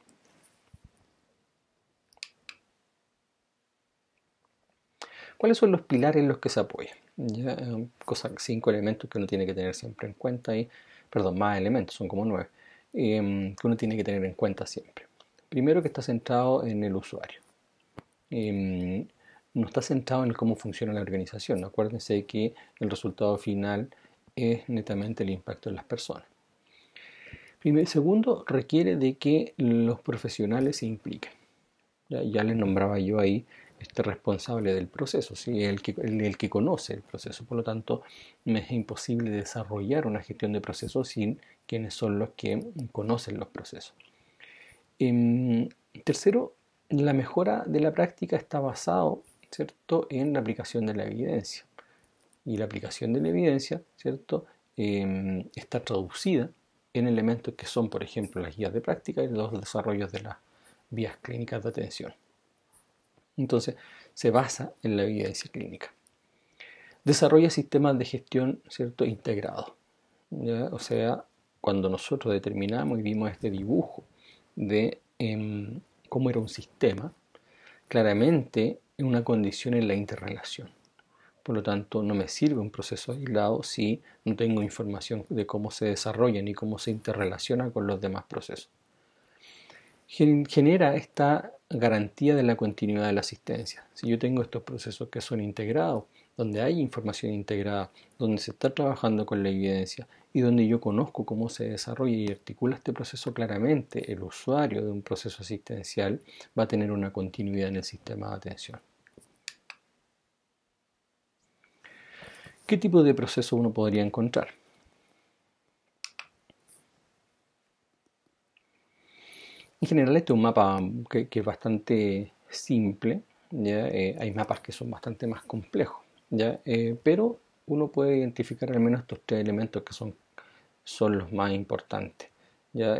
A: ¿Cuáles son los pilares en los que se apoya? Ya, cinco elementos que uno tiene que tener siempre en cuenta y, perdón, más elementos, son como nueve, que uno tiene que tener en cuenta siempre. Primero que está centrado en el usuario. No está centrado en cómo funciona la organización. Acuérdense que el resultado final es netamente el impacto en las personas. Segundo, requiere de que los profesionales se impliquen. Ya les nombraba yo ahí este responsable del proceso, ¿sí? El que conoce el proceso. Por lo tanto, me es imposible desarrollar una gestión de procesos sin quienes son los que conocen los procesos. Tercero, la mejora de la práctica está basado, ¿cierto?, en la aplicación de la evidencia. Y la aplicación de la evidencia, ¿cierto?, está traducida en elementos que son, por ejemplo, las guías de práctica y los desarrollos de las vías clínicas de atención. Entonces, se basa en la evidencia clínica. Desarrolla sistemas de gestión, ¿cierto?, integrados. ¿Ya? O sea, cuando nosotros determinamos y vimos este dibujo de cómo era un sistema, claramente una condición es la interrelación. Por lo tanto, no me sirve un proceso aislado si no tengo información de cómo se desarrolla ni cómo se interrelaciona con los demás procesos. Genera esta garantía de la continuidad de la asistencia. Si yo tengo estos procesos que son integrados, donde hay información integrada, donde se está trabajando con la evidencia y donde yo conozco cómo se desarrolla y articula este proceso claramente, el usuario de un proceso asistencial va a tener una continuidad en el sistema de atención. ¿Qué tipo de proceso uno podría encontrar? En general este es un mapa que es bastante simple, ¿ya? Hay mapas que son bastante más complejos, ¿ya? Pero uno puede identificar al menos estos tres elementos que son los más importantes, ¿ya?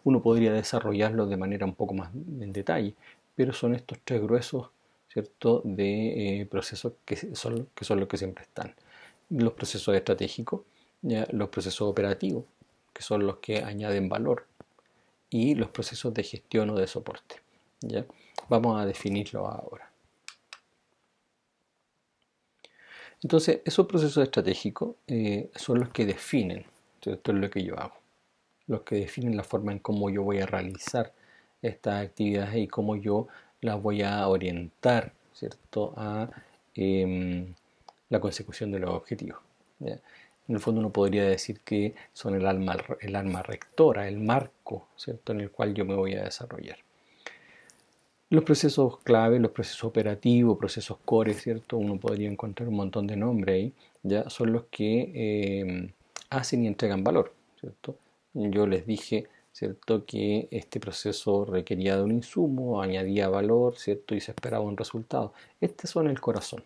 A: Uno podría desarrollarlos de manera un poco más en detalle, pero son estos tres gruesos, ¿cierto?, de procesos que son los que siempre están. Los procesos estratégicos, ¿ya? Los procesos operativos, que son los que añaden valor, y los procesos de gestión o de soporte. ¿Ya? Vamos a definirlo ahora. Entonces, esos procesos estratégicos son los que definen, esto es lo que yo hago, los que definen la forma en cómo yo voy a realizar estas actividades y cómo yo las voy a orientar, ¿cierto?, a la consecución de los objetivos. ¿Ya? En el fondo uno podría decir que son el alma rectora, el marco, ¿cierto?, en el cual yo me voy a desarrollar. Los procesos clave, los procesos operativos, procesos core, ¿cierto? Uno podría encontrar un montón de nombres ahí, ya son los que hacen y entregan valor, ¿cierto? Yo les dije, ¿cierto?, que este proceso requería de un insumo, añadía valor, ¿cierto?, y se esperaba un resultado. Estos son el corazón.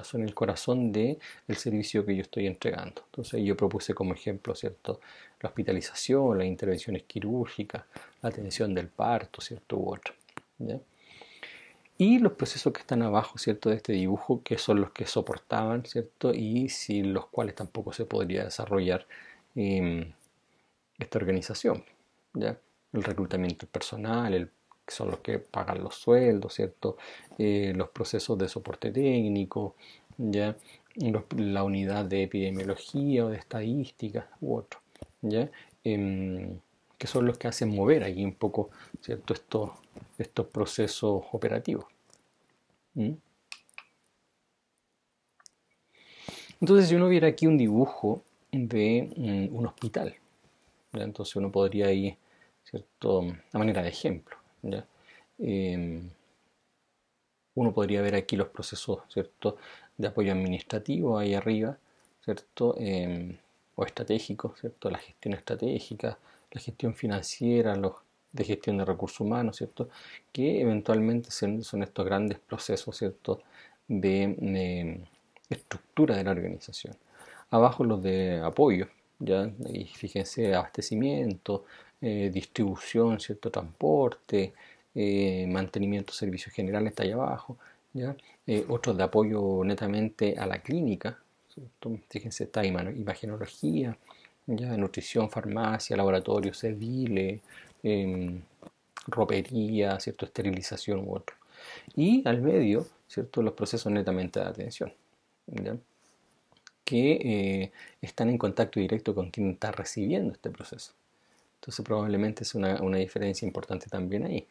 A: Son el corazón del servicio que yo estoy entregando. Entonces yo propuse como ejemplo, ¿cierto?, la hospitalización, las intervenciones quirúrgicas, la atención del parto, ¿cierto?, u otro. ¿Ya? Y los procesos que están abajo, ¿cierto?, de este dibujo, que son los que soportaban, ¿cierto?, y sin los cuales tampoco se podría desarrollar esta organización. ¿Ya? El reclutamiento personal, que son los que pagan los sueldos, ¿cierto? Los procesos de soporte técnico, ¿ya? La unidad de epidemiología o de estadística u otro, ¿ya? Que son los que hacen mover aquí un poco, ¿cierto?, estos procesos operativos. ¿Mm? Entonces, si uno viera aquí un dibujo de un hospital, ¿ya? Entonces uno podría ir, ¿cierto?, a manera de ejemplo, ¿ya? Eh, Uno podría ver aquí los procesos, ¿cierto?, de apoyo administrativo ahí arriba, ¿cierto?, o estratégico, ¿cierto?, la gestión estratégica, la gestión financiera, los de gestión de recursos humanos, ¿cierto?, que eventualmente son estos grandes procesos, ¿cierto?, de estructura de la organización. Abajo los de apoyo, ¿ya? Y fíjense, abastecimiento, distribución, ¿cierto?, transporte, mantenimiento, servicios generales está allá abajo, ¿ya? Otros de apoyo netamente a la clínica, ¿cierto? Fíjense, está imagenología, ya, nutrición, farmacia, laboratorios civiles, em, ropería, ¿cierto? Esterilización u otro. Y al medio, ¿cierto? Los procesos netamente de atención, ¿ya? Que están en contacto directo con quien está recibiendo este proceso. Entonces probablemente es una diferencia importante también ahí.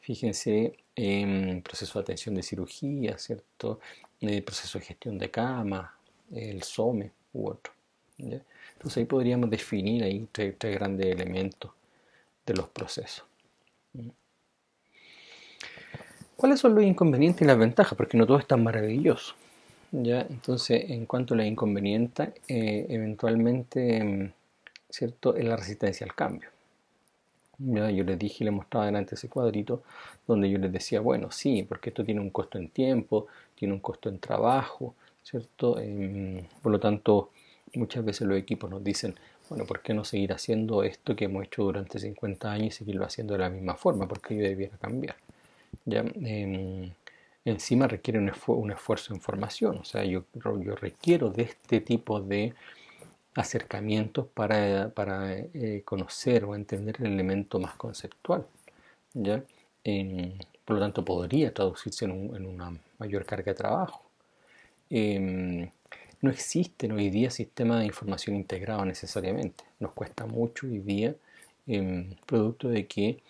A: Fíjense en proceso de atención de cirugía, ¿cierto? Proceso de gestión de cama, el SOME u otro, ¿ya? Entonces ahí podríamos definir ahí tres grandes elementos de los procesos. ¿Cuáles son los inconvenientes y las ventajas? Porque no todo es tan maravilloso, ¿ya? Entonces, en cuanto a la inconveniente, eventualmente, ¿cierto? Es la resistencia al cambio. Ya, yo les dije y les mostraba delante ese cuadrito donde yo les decía, bueno, sí, porque esto tiene un costo en tiempo, tiene un costo en trabajo, ¿cierto? Por lo tanto, muchas veces los equipos nos dicen, bueno, ¿por qué no seguir haciendo esto que hemos hecho durante 50 años y seguirlo haciendo de la misma forma? Porque yo debiera cambiar. ¿Ya? Encima requiere un esfuerzo en formación, o sea, yo requiero de este tipo de acercamientos para conocer o entender el elemento más conceptual, ¿ya? Por lo tanto, podría traducirse en una mayor carga de trabajo. Em, no existen hoy día sistemas de información integrados necesariamente. Nos cuesta mucho hoy día, producto de que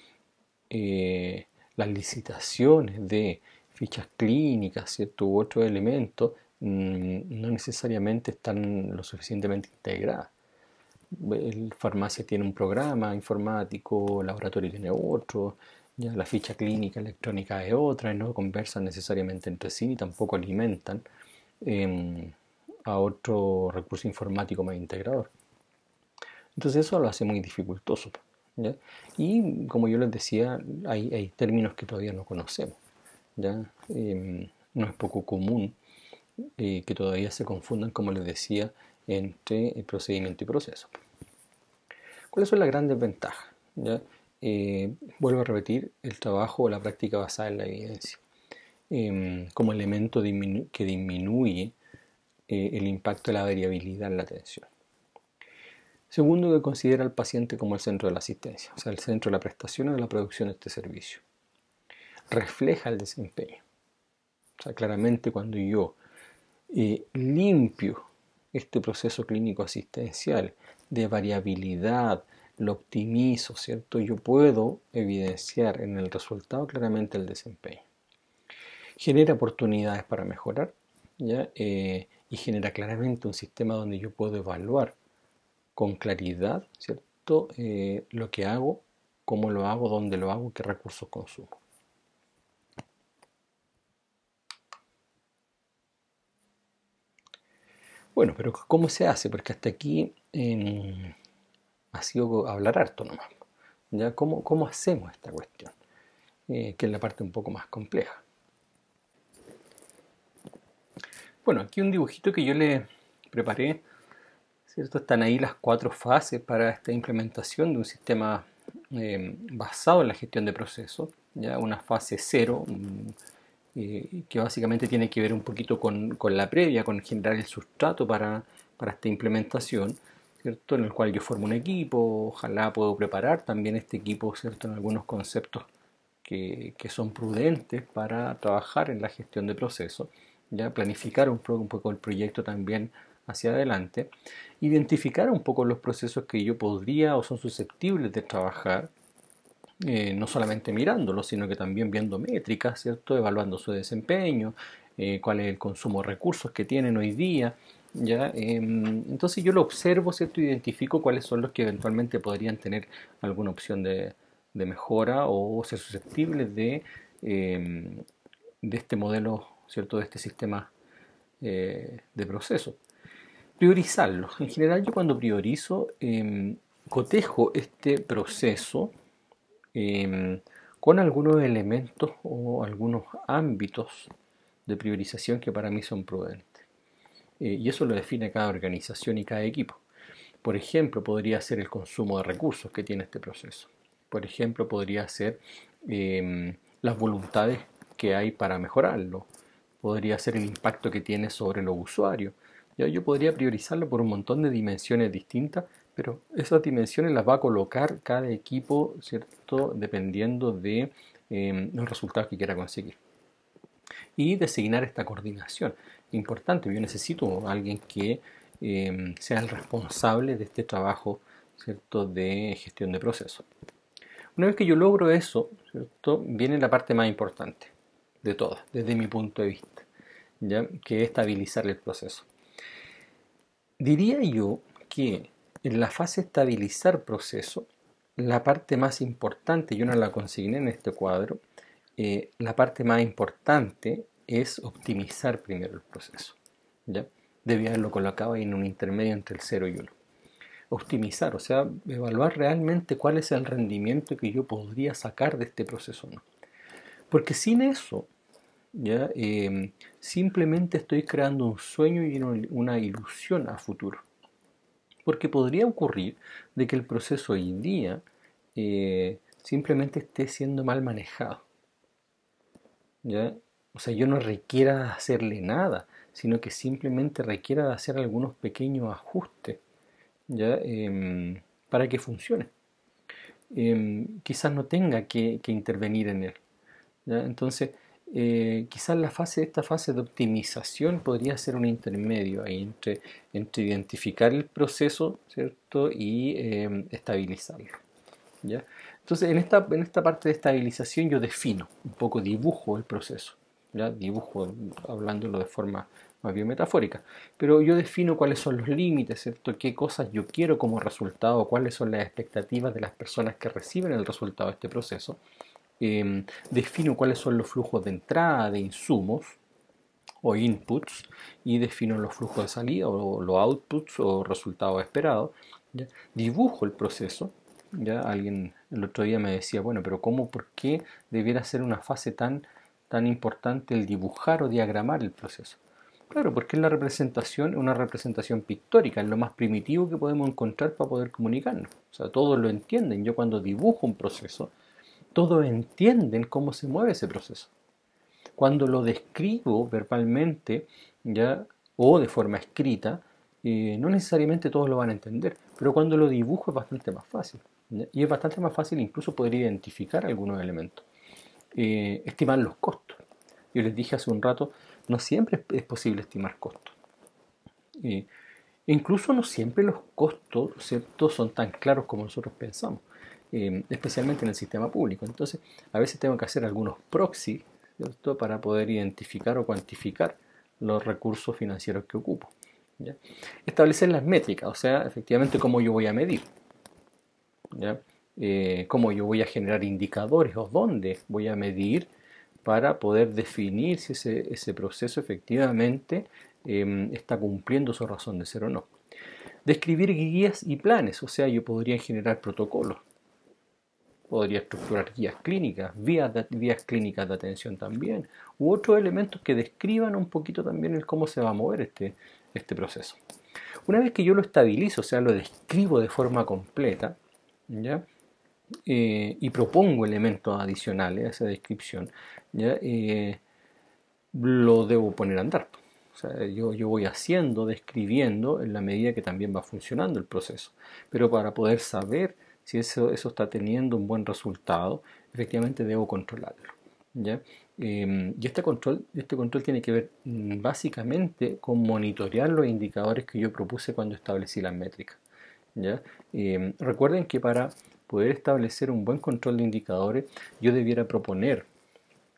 A: eh, las licitaciones de fichas clínicas, ¿cierto? U otros elementos no necesariamente están lo suficientemente integradas. El farmacia tiene un programa informático, el laboratorio tiene otro, ya la ficha clínica electrónica es otra, y no conversan necesariamente entre sí ni tampoco alimentan eh, a otro recurso informático más integrador. Entonces eso lo hace muy dificultoso, ¿ya? Y como yo les decía, hay términos que todavía no conocemos, ¿ya? No es poco común que todavía se confundan, como les decía, entre el procedimiento y proceso. ¿Cuáles son las grandes ventajas? ¿Ya? Vuelvo a repetir, el trabajo o la práctica basada en la evidencia, como elemento que disminuye el impacto de la variabilidad en la atención. Segundo, que considera al paciente como el centro de la asistencia, o sea, el centro de la prestación o de la producción de este servicio. Refleja el desempeño. O sea, claramente cuando yo limpio este proceso clínico asistencial de variabilidad, lo optimizo, ¿cierto? Yo puedo evidenciar en el resultado claramente el desempeño. Genera oportunidades para mejorar, ¿ya? Y genera claramente un sistema donde yo puedo evaluar con claridad, ¿cierto? Lo que hago, cómo lo hago, dónde lo hago, qué recursos consumo. Bueno, pero ¿cómo se hace? Porque hasta aquí ha sido hablar harto nomás. ¿Ya? ¿Cómo hacemos esta cuestión? Que es la parte un poco más compleja. Bueno, aquí un dibujito que yo le preparé, ¿cierto? Están ahí las 4 fases para esta implementación de un sistema basado en la gestión de procesos. ¿Ya? Una fase cero, que básicamente tiene que ver un poquito con la previa, con generar el sustrato para esta implementación, ¿cierto? En el cual yo formo un equipo, ojalá puedo preparar también este equipo, ¿cierto? En algunos conceptos que son prudentes para trabajar en la gestión de procesos, ya planificar un poco el proyecto también hacia adelante, identificar un poco los procesos que yo podría o son susceptibles de trabajar, no solamente mirándolo, sino que también viendo métricas, ¿cierto? Evaluando su desempeño, cuál es el consumo de recursos que tienen hoy día, ¿ya? Entonces yo lo observo, ¿cierto? Identifico cuáles son los que eventualmente podrían tener alguna opción de mejora o ser susceptibles de este modelo, ¿cierto? De este sistema de proceso. Priorizarlo. En general yo cuando priorizo, cotejo este proceso eh, con algunos elementos o algunos ámbitos de priorización que para mí son prudentes. Y eso lo define cada organización y cada equipo. Por ejemplo, podría ser el consumo de recursos que tiene este proceso. Por ejemplo, podría ser las voluntades que hay para mejorarlo, podría ser el impacto que tiene sobre los usuarios. Ya yo podría priorizarlo por un montón de dimensiones distintas, pero esas dimensiones las va a colocar cada equipo, ¿cierto? Dependiendo de los resultados que quiera conseguir. Y designar esta coordinación. Importante, yo necesito a alguien que sea el responsable de este trabajo, ¿cierto? De gestión de procesos. Una vez que yo logro eso, ¿cierto? Viene la parte más importante de todas, desde mi punto de vista, ¿ya? Que es estabilizar el proceso. Diría yo que en la fase de estabilizar proceso, la parte más importante, yo no la consigné en este cuadro, la parte más importante es optimizar primero el proceso. ¿Ya? Debía haberlo colocado ahí en un intermedio entre el 0 y 1. Optimizar, o sea, evaluar realmente cuál es el rendimiento que yo podría sacar de este proceso, ¿no? Porque sin eso, ¿ya? Simplemente estoy creando un sueño y una ilusión a futuro. Porque podría ocurrir de que el proceso hoy en día simplemente esté siendo mal manejado, ¿ya? O sea, yo no requiera hacerle nada, sino que simplemente requiera de hacer algunos pequeños ajustes, ¿ya? Para que funcione. Quizás no tenga que intervenir en él, ¿ya? Entonces, quizás esta fase de optimización podría ser un intermedio ahí entre identificar el proceso, ¿cierto? Y estabilizarlo, ¿ya? Entonces, en esta parte de estabilización yo defino, un poco dibujo el proceso, ¿ya? Dibujo, hablándolo de forma más bien metafórica, pero yo defino cuáles son los límites, ¿cierto? Qué cosas yo quiero como resultado, cuáles son las expectativas de las personas que reciben el resultado de este proceso. Defino cuáles son los flujos de entrada de insumos o inputs y defino los flujos de salida o los outputs o resultados esperados. ¿Ya? Dibujo el proceso. ¿Ya? Alguien el otro día me decía, bueno, pero ¿cómo, por qué debiera ser una fase tan importante el dibujar o diagramar el proceso? Claro, porque es una representación pictórica, es lo más primitivo que podemos encontrar para poder comunicarnos. O sea, todos lo entienden. Yo cuando dibujo un proceso, todos entienden cómo se mueve ese proceso. Cuando lo describo verbalmente, ya, o de forma escrita, no necesariamente todos lo van a entender, pero cuando lo dibujo es bastante más fácil, ¿ya? Y es bastante más fácil incluso poder identificar algunos elementos. Estimar los costos. Yo les dije hace un rato, no siempre es posible estimar costos. Eh, Incluso no siempre los costos, ¿cierto?, son tan claros como nosotros pensamos, especialmente en el sistema público. Entonces, a veces tengo que hacer algunos proxy, ¿cierto?, para poder identificar o cuantificar los recursos financieros que ocupo, ¿ya? Establecer las métricas, o sea, efectivamente cómo yo voy a medir, ¿ya? Cómo yo voy a generar indicadores o dónde voy a medir para poder definir si ese proceso efectivamente está cumpliendo su razón de ser o no. Describir guías y planes, o sea, yo podría generar protocolos, podría estructurar guías clínicas, vías clínicas de atención también, u otros elementos que describan un poquito también el cómo se va a mover este proceso. Una vez que yo lo estabilizo, o sea, lo describo de forma completa, ¿ya? Y propongo elementos adicionales a esa descripción, ¿ya? Lo debo poner a andar. O sea, yo voy haciendo, describiendo en la medida que también va funcionando el proceso. Pero para poder saber si eso está teniendo un buen resultado, efectivamente debo controlarlo, ¿ya? Y este control tiene que ver básicamente con monitorear los indicadores que yo propuse cuando establecí las métricas, ¿ya? Recuerden que para poder establecer un buen control de indicadores, yo debiera proponer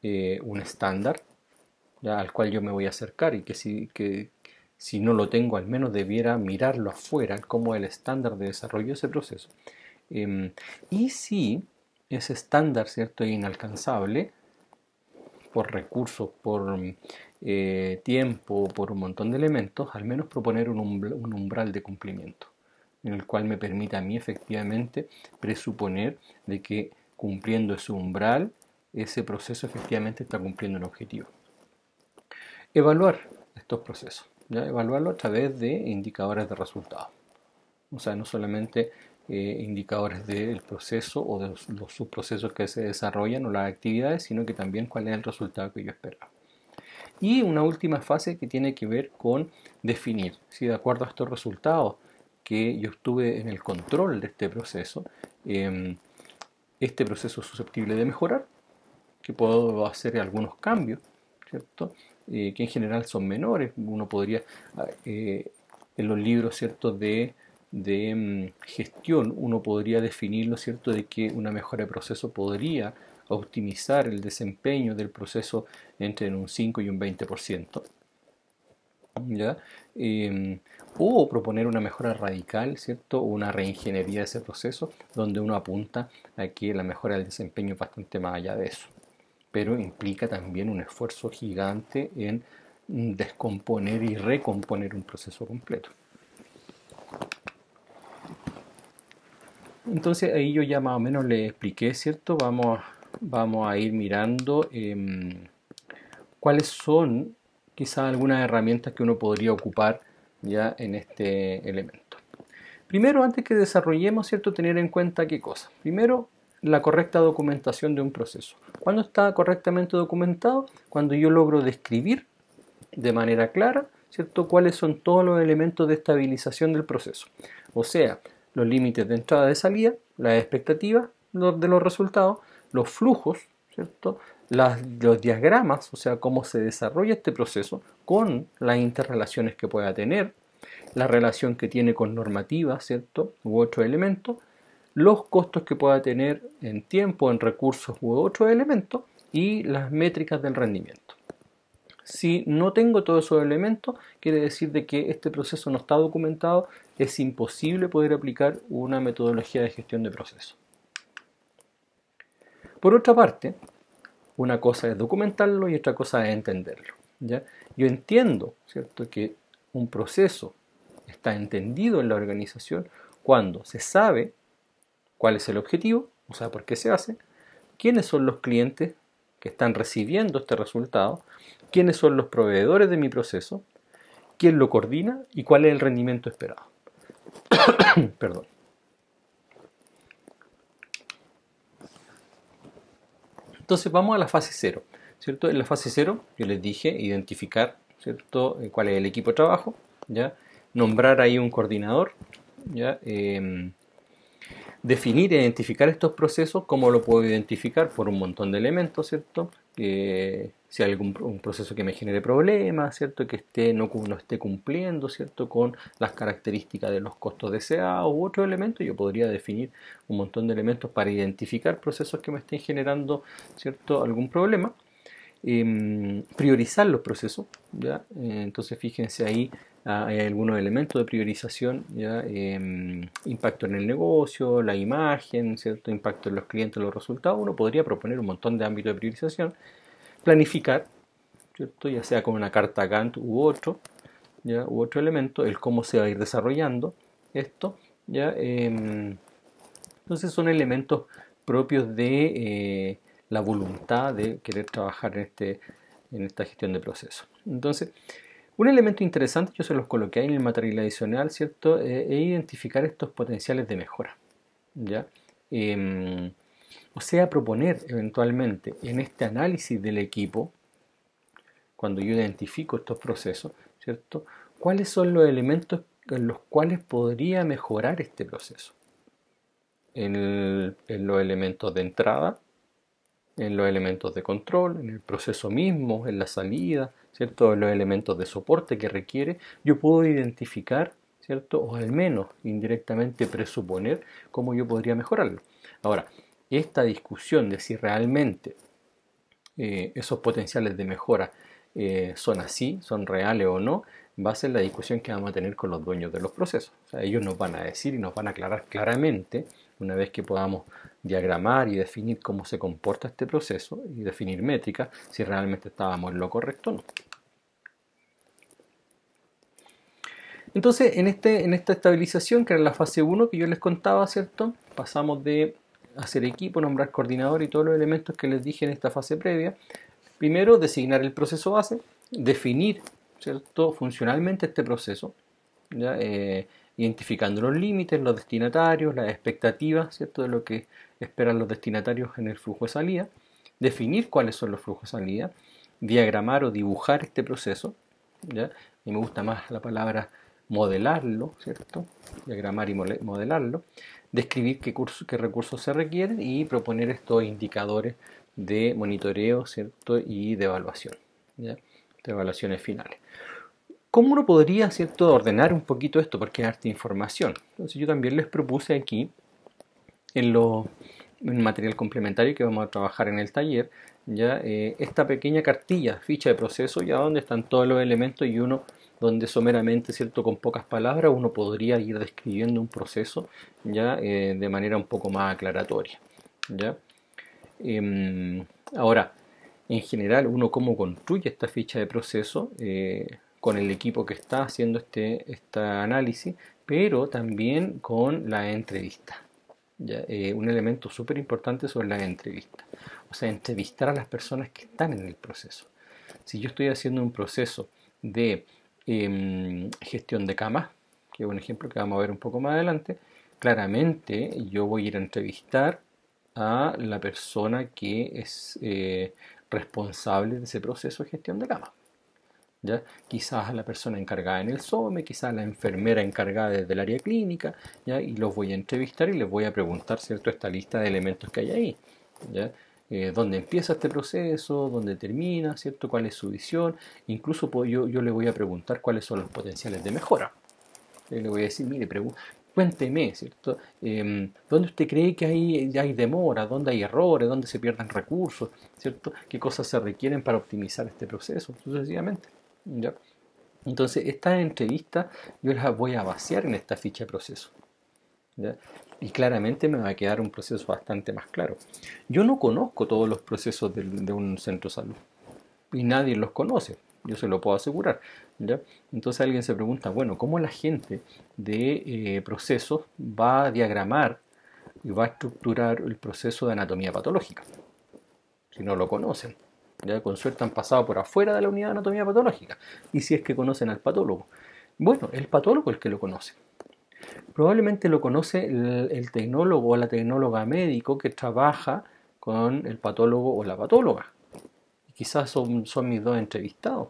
A: un estándar, ¿ya?, al cual yo me voy a acercar y que si no lo tengo, al menos debiera mirarlo afuera, como el estándar de desarrollo de ese proceso. Em, y si ese estándar, ¿cierto?, es inalcanzable por recursos, por tiempo, por un montón de elementos, al menos proponer un umbral de cumplimiento, en el cual me permita a mí efectivamente presuponer de que cumpliendo ese umbral, ese proceso efectivamente está cumpliendo un objetivo. Evaluar estos procesos, ¿ya? Evaluarlo a través de indicadores de resultados. O sea, no solamente indicadores del proceso o de los subprocesos que se desarrollan o las actividades, sino que también cuál es el resultado que yo esperaba. Y una última fase que tiene que ver con definir si de acuerdo a estos resultados que yo obtuve en el control de este proceso es susceptible de mejorar, que puedo hacer algunos cambios, ¿cierto? Que en general son menores. Uno podría, en los libros, ¿cierto? de gestión, uno podría definirlo, ¿cierto? De que una mejora de proceso podría optimizar el desempeño del proceso entre un 5 y un 20%. ¿Ya? O proponer una mejora radical, ¿cierto? O una reingeniería de ese proceso, donde uno apunta a que la mejora del desempeño es bastante más allá de eso. Pero implica también un esfuerzo gigante en descomponer y recomponer un proceso completo. Entonces ahí yo ya más o menos le expliqué, ¿cierto? Vamos a ir mirando cuáles son quizás algunas herramientas que uno podría ocupar ya en este elemento. Primero, antes que desarrollemos, ¿cierto? Tener en cuenta qué cosa. Primero, la correcta documentación de un proceso. ¿Cuándo está correctamente documentado? Cuando yo logro describir de manera clara, ¿cierto? Cuáles son todos los elementos de estabilización del proceso. O sea, los límites de entrada y de salida, las expectativas de los resultados, los flujos, ¿cierto? Los diagramas, o sea, cómo se desarrolla este proceso con las interrelaciones que pueda tener, la relación que tiene con normativas, ¿cierto? U otros elementos, los costos que pueda tener en tiempo, en recursos u otros elementos y las métricas del rendimiento. Si no tengo todos esos elementos, quiere decir de que este proceso no está documentado, es imposible poder aplicar una metodología de gestión de procesos. Por otra parte, una cosa es documentarlo y otra cosa es entenderlo, ¿ya? Yo entiendo, ¿cierto?, que un proceso está entendido en la organización cuando se sabe cuál es el objetivo, o sea, por qué se hace, quiénes son los clientes que están recibiendo este resultado, quiénes son los proveedores de mi proceso, quién lo coordina y cuál es el rendimiento esperado. Perdón. Entonces vamos a la fase 0, ¿cierto? En la fase 0 yo les dije identificar, ¿cierto?, cuál es el equipo de trabajo, ¿ya? Nombrar ahí un coordinador, ¿ya? Definir e identificar estos procesos. ¿Cómo lo puedo identificar? Por un montón de elementos, ¿cierto? Si hay un proceso que me genere problemas, ¿cierto? Que no esté cumpliendo, ¿cierto?, con las características de los costos deseados u otro elemento, yo podría definir un montón de elementos para identificar procesos que me estén generando, ¿cierto?, algún problema. Priorizar los procesos, ¿ya? Entonces fíjense ahí, hay algunos elementos de priorización, ¿ya? Impacto en el negocio, la imagen, ¿cierto?, impacto en los clientes, los resultados. Uno podría proponer un montón de ámbitos de priorización, planificar, ¿cierto?, ya sea con una carta Gantt u otro, ¿ya?, u otro elemento, el cómo se va a ir desarrollando esto, ¿ya? Entonces son elementos propios de la voluntad de querer trabajar en esta gestión de procesos. Entonces, un elemento interesante, yo se los coloqué ahí en el material adicional, ¿cierto?, es identificar estos potenciales de mejora, ¿ya? O sea, proponer eventualmente en este análisis del equipo, cuando yo identifico estos procesos, ¿cierto?, cuáles son los elementos en los cuales podría mejorar este proceso. En los elementos de entrada, en los elementos de control, en el proceso mismo, en la salida, ¿cierto?, en los elementos de soporte que requiere, yo puedo identificar, ¿cierto?, o al menos indirectamente presuponer cómo yo podría mejorarlo. Ahora, esta discusión de si realmente esos potenciales de mejora son así, son reales o no, va a ser la discusión que vamos a tener con los dueños de los procesos. O sea, ellos nos van a decir y nos van a aclarar claramente, una vez que podamos diagramar y definir cómo se comporta este proceso y definir métricas, si realmente estábamos en lo correcto o no. Entonces, en esta estabilización, que era la fase 1 que yo les contaba, ¿cierto?, pasamos de hacer equipo, nombrar coordinador y todos los elementos que les dije en esta fase previa. Primero, designar el proceso base, definir, ¿cierto?, funcionalmente este proceso, ¿ya? Identificando los límites, los destinatarios, las expectativas, ¿cierto? De lo que esperan los destinatarios en el flujo de salida, definir cuáles son los flujos de salida, diagramar o dibujar este proceso, ¿ya? Y me gusta más la palabra modelarlo, ¿cierto? Diagramar y modelarlo, describir qué recursos se requieren y proponer estos indicadores de monitoreo, ¿cierto? Y de evaluación, ¿ya? De evaluaciones finales. ¿Cómo uno podría, cierto, ordenar un poquito esto? Porque es harta información. Entonces yo también les propuse aquí, en, en el material complementario que vamos a trabajar en el taller, ya esta pequeña cartilla, ficha de proceso, ya donde están todos los elementos y uno, donde someramente, cierto, con pocas palabras, uno podría ir describiendo un proceso ya de manera un poco más aclaratoria. ¿Ya? Ahora, en general, uno cómo construye esta ficha de proceso con el equipo que está haciendo este análisis, pero también con la entrevista. ¿Ya? Un elemento súper importante son las entrevistas. O sea, entrevistar a las personas que están en el proceso. Si yo estoy haciendo un proceso de gestión de camas, que es un ejemplo que vamos a ver un poco más adelante, claramente yo voy a ir a entrevistar a la persona que es responsable de ese proceso de gestión de camas. ¿Ya? Quizás a la persona encargada en el SOME, quizás a la enfermera encargada desde el área clínica, ¿ya? Y los voy a entrevistar y les voy a preguntar, ¿cierto?, esta lista de elementos que hay ahí, ¿ya? Dónde empieza este proceso, dónde termina, ¿cierto?, cuál es su visión, incluso yo le voy a preguntar cuáles son los potenciales de mejora. Le voy a decir, mire, cuénteme, ¿cierto? ¿Dónde usted cree que hay demora? ¿Dónde hay errores? ¿Dónde se pierden recursos? ¿Cierto? ¿Qué cosas se requieren para optimizar este proceso? Sucesivamente. ¿Ya? Entonces, estas entrevistas yo las voy a vaciar en esta ficha de proceso. ¿Ya? Y claramente me va a quedar un proceso bastante más claro. Yo no conozco todos los procesos de un centro de salud y nadie los conoce, yo se lo puedo asegurar. ¿Ya? Entonces alguien se pregunta, bueno, ¿cómo la gente de procesos va a diagramar y va a estructurar el proceso de anatomía patológica? Si no lo conocen. Ya con suerte han pasado por afuera de la unidad de anatomía patológica. Y si es que conocen al patólogo. Bueno, el patólogo es el que lo conoce. Probablemente lo conoce el tecnólogo o la tecnóloga médico que trabaja con el patólogo o la patóloga. Quizás son mis dos entrevistados.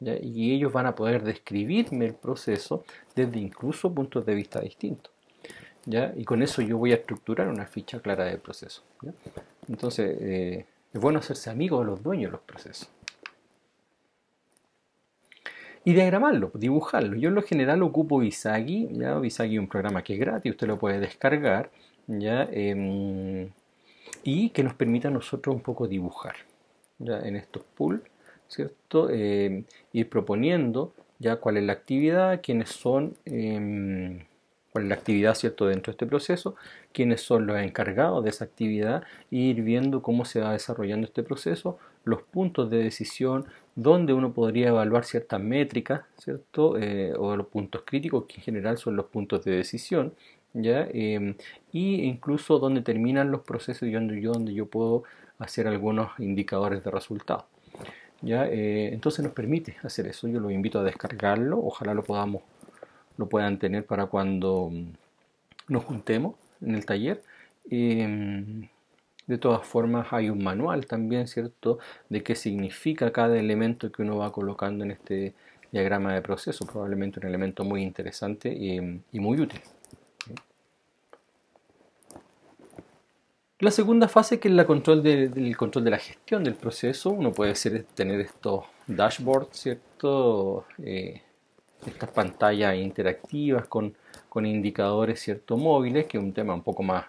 A: ¿Ya? Y ellos van a poder describirme el proceso desde incluso puntos de vista distintos. ¿Ya? Y con eso yo voy a estructurar una ficha clara del proceso. ¿Ya? Entonces, es bueno hacerse amigo de los dueños de los procesos. Y diagramarlo, dibujarlo. Yo en lo general ocupo Visagi, ¿ya? Visagi es un programa que es gratis, usted lo puede descargar, ¿ya? Y que nos permita a nosotros un poco dibujar, ¿ya? En estos pools, ¿cierto? Ir proponiendo ya cuál es la actividad, quiénes son, cuál es la actividad, ¿cierto?, dentro de este proceso, quiénes son los encargados de esa actividad, e ir viendo cómo se va desarrollando este proceso, los puntos de decisión, donde uno podría evaluar ciertas métricas, ¿cierto? O los puntos críticos, que en general son los puntos de decisión, ¿ya? Y incluso donde terminan los procesos y donde yo puedo hacer algunos indicadores de resultados. ¿Ya? Entonces nos permite hacer eso. Yo los invito a descargarlo, ojalá lo puedan tener para cuando nos juntemos en el taller. De todas formas hay un manual también, ¿cierto?, de qué significa cada elemento que uno va colocando en este diagrama de proceso, probablemente un elemento muy interesante y muy útil. La segunda fase, que es el control de la gestión del proceso, uno puede tener estos dashboards, ¿cierto? Estas pantallas interactivas con indicadores, ¿cierto?, móviles, que es un tema un poco más,